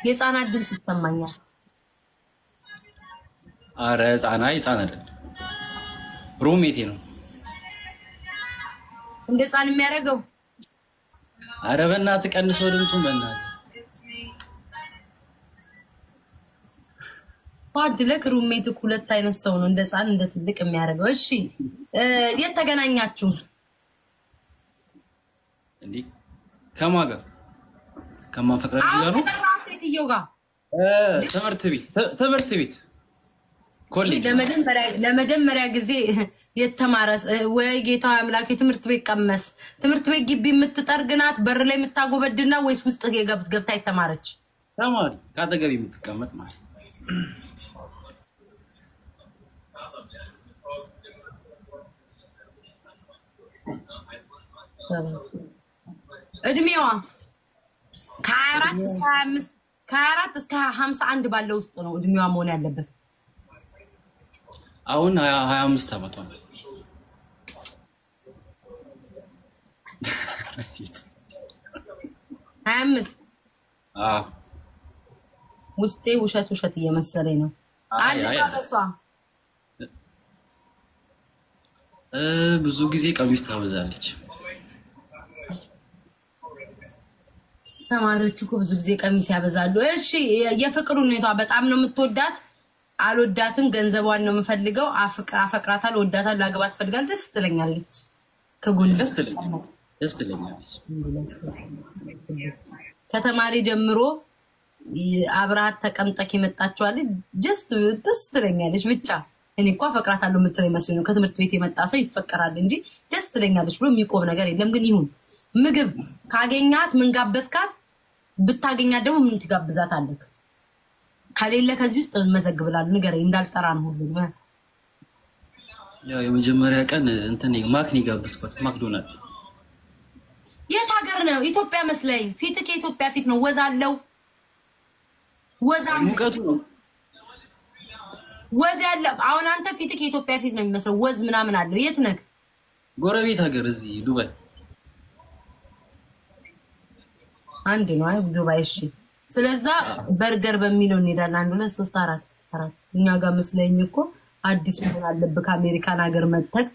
የጻናት ድምጽ ይሰማኛል። አረ ህፃን አይደል ሩሜቴ ነው እንደ ህፃን የሚያደርገው። አረ በእናትህ ቀንሰው ድምፁን በእናትህ ታድለክ ሩሜት ሁለት አይነት ሰው ነው እንደ ህፃን እንደ ትልቅ የሚያደርገው። እሺ የት ተገናኛችሁ? እንዴ ከማን ጋር? ከማን ፈቅራችሁ ጋር ነው? ሴትዮ ጋር ትምህርት ቤት ኮሌጅ ለመጀመሪያ ጊዜ የተማረ ወይ ጌታ አምላክ ትምህርት ቤት ቀመስ ትምህርት ቤት ግቢ የምትጠርግናት በር ላይ የምታጎበድና ወይስ ውስጥ ገብታ የተማረች ተማሪ ካጠገብ የምትቀመጥ ማለት እድሜዋ ከ24 እስከ 51 ባለው ውስጥ ነው እድሜዋ መሆን ያለበት። አሁን 25 አመቷ ነው። ውስጤ ውሸት እየመሰለኝ ነው። አለባበሷ ብዙ ጊዜ ቀሚስ ታበዛለች። ተማሪዎች እኮ ብዙ ጊዜ ቀሚስ ያበዛሉ። እሺ የፍቅር ሁኔታ በጣም ነው የምትወዳት? አልወዳትም፣ ገንዘቧን ነው የምፈልገው፣ አፈቅራታለሁ፣ ወዳታለሁ፣ ላገባት ፈልጋለሁ፣ ደስ ትለኛለች። ከጎን ደስ ትለኛለች። ከተማሪ ጀምሮ አብራት ተቀምጠክ የመጣችዋለች ጀስት ደስ ትለኛለች። ብቻ እኔ እኮ አፈቅራታለሁ የምትለኝ መስሎኝ ነው። ከትምህርት ቤት የመጣ ሰው ይፈቀራል እንጂ ደስ ትለኛለች ብሎ የሚቆም ነገር የለም። ግን ይሁን ምግብ ካገኛት ምን ጋበዝካት? ብታገኛት ደግሞ ምን ትጋብዛት አለክ? ከሌለ ከዚህ ውስጥ መዘግብላል ንገረኝ እንዳልጠራ ነው ሁሉ ያው የመጀመሪያ ቀን እንትን ማክኒ ጋብዝኳት ማክዶናልድ። የት ሀገር ነው? ኢትዮጵያ መስለኝ። ፊትህ ከኢትዮጵያ ፊት ነው። ወዝ አለው ወዛም ሙቀቱ ነው ወዝ ያለ አሁን አንተ ፊትህ ከኢትዮጵያ ፊት ነው የሚመስለው። ወዝ ምናምን አለው። የት ነህ? ጎረቤት ሀገር እዚህ ዱባይ። አንድ ነው አይ ዱባይ። እሺ ስለዛ በርገር በሚለው እንሄዳለን። 1 2 3 4 እኛ ጋር መስለኝ እኮ አዲስ መሆን አለብህ። ከአሜሪካን ሀገር መጥተህ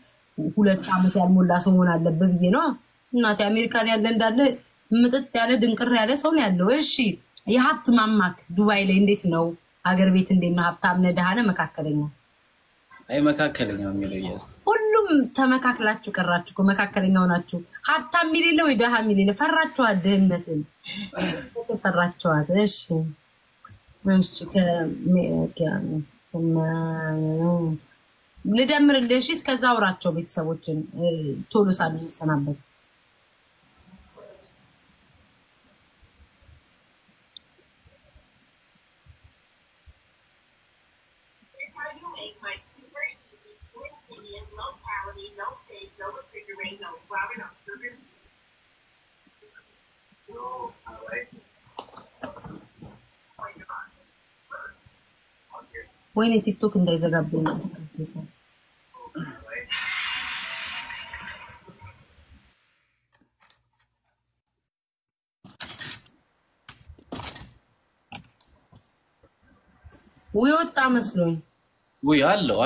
2 ዓመት ያልሞላ ሰው መሆን አለብህ ብዬ ነው። እናቴ አሜሪካን ያለ እንዳለ ምጥጥ ያለ ድንቅር ያለ ሰው ነው ያለው። እሺ የሀብት ማማክ ዱባይ ላይ እንዴት ነው? ሀገር ቤት እንዴት ነው? ሀብታም ነህ ደሃ ነህ? መካከለኛ? አይ መካከለኛ የሚለው ያዝ። ሁሉም ተመካክላችሁ ቀራችሁ እኮ መካከለኛው ናችሁ። ሀብታም የሚለው ወይ ደሃ የሚለው ፈራችኋት፣ ድህነትን ፈራችኋት። እሺ ልደምርልህ። እሺ እስከዛ አውራቸው ቤተሰቦችን ቶሎ ሳልሰናበት ወይኔ ቲክቶክ እንዳይዘጋብኝ ነው። ወጣ መስሎኝ ወይ አለው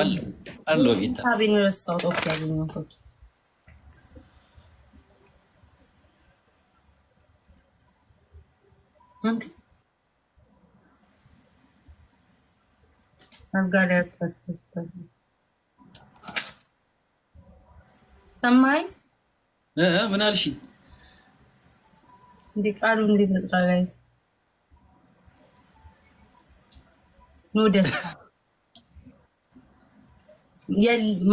ጌታ ታቢን ረሳው ኦኬ ያገኘው ኦኬ አጋሪያ ተስተስተን ሰማይ ምን አልሽ? እንዲቃሉ እንዲልጥራጋይ ኑደስ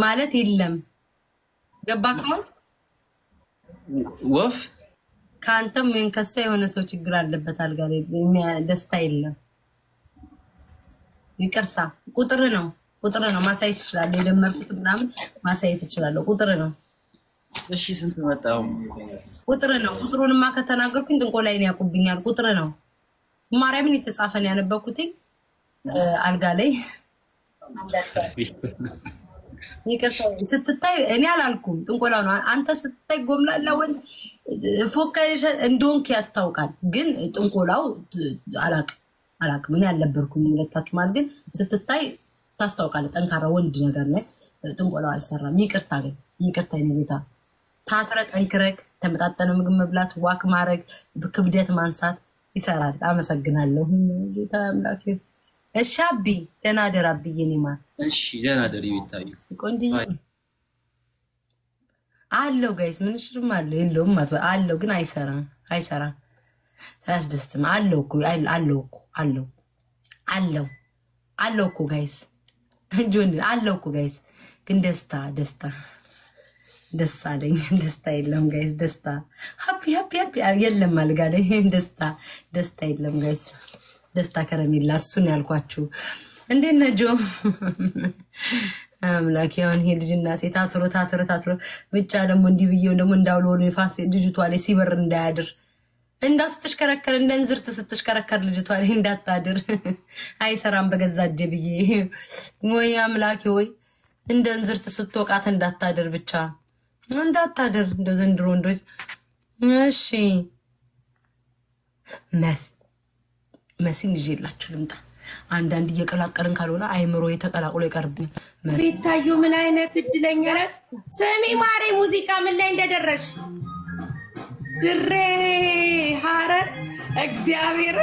ማለት የለም። ገባከው? ወፍ ካንተም ምን ከሰ የሆነ ሰው ችግር አለበት አልጋ ላይ ደስታ የለም። ይቅርታ ቁጥር ነው ማሳየት ይችላል። የደመርኩት ምናምን ማሳየት ይችላል። ቁጥር ነው። እሺ ስንት መጣው? ቁጥር ነው። ቁጥሩንማ ከተናገርኩኝ ጥንቆላይ ነው ያቁብኛል። ቁጥር ነው። ማርያምን የተጻፈ ነው ያነበብኩት አልጋ ላይ። ይቅርታ ስትታይ እኔ አላልኩም ጥንቆላው ነው። አንተ ስትታይ ጎምላላ ወን ፎከሽ እንደሆንክ ያስታውቃል። ግን ጥንቆላው አላቅም ምን ያልነበርኩም ሁለታችሁ ማለት ግን ስትታይ ታስታውቃለህ። ጠንካራ ወንድ ነገር ነው። ጥንቆላው አልሰራም። ይቅርታ የኔታ ታትረ ጠንክረክ ተመጣጣነ ምግብ መብላት፣ ዋክ ማድረግ፣ ክብደት ማንሳት ይሰራል። አመሰግናለሁ ጌታ አምላክ። እሺ አቢ ደህና ደር አብዬ ነኝ ማለት እሺ ደህና ደር ይታዩ ቆንጆ አለው ጋይስ ምን ሽርም አለው የለውም ማለት አለው ግን አይሰራም ታስደስትም አለው እኮ ጋይስ እንጆን አለው እኮ ጋይስ ግን ደስታ አለኝ ደስታ የለም ጋይስ ደስታ ሃፒ የለም አልጋ ላይ ደስታ የለም ጋይስ ደስታ ከረሜላ እሱን ያልኳችሁ እንዴት ነህ ጆ አምላክ ያውን ይሄ ልጅ እናቴ ታትሮ ብቻ ደግሞ እንዲህ ብዬው ደግሞ እንዳውሎ ንፋስ ልጅቷ ላይ ሲበር እንዳያድር እንዳስትሽከረከር እንደንዝርት ስትሽከረከር ልጅቷ ላይ እንዳታድር አይሰራም በገዛ እጄ ብዬ ወይ አምላክ ወይ እንደንዝርት ስትወቃት እንዳታድር ብቻ እንዳታድር እንደ ዘንድሮ እንደዚህ እሺ መሲን ይዤላችሁ ልምጣ አንዳንድ እየቀላቀልን ካልሆነ አይምሮ የተቀላቅሎ ይቀርብኝ ቤታዩ ምን አይነት እድለኛ ነህ ስሚ ማሬ ሙዚቃ ምን ላይ እንደደረሽ ድሬ ሐረር እግዚአብሔር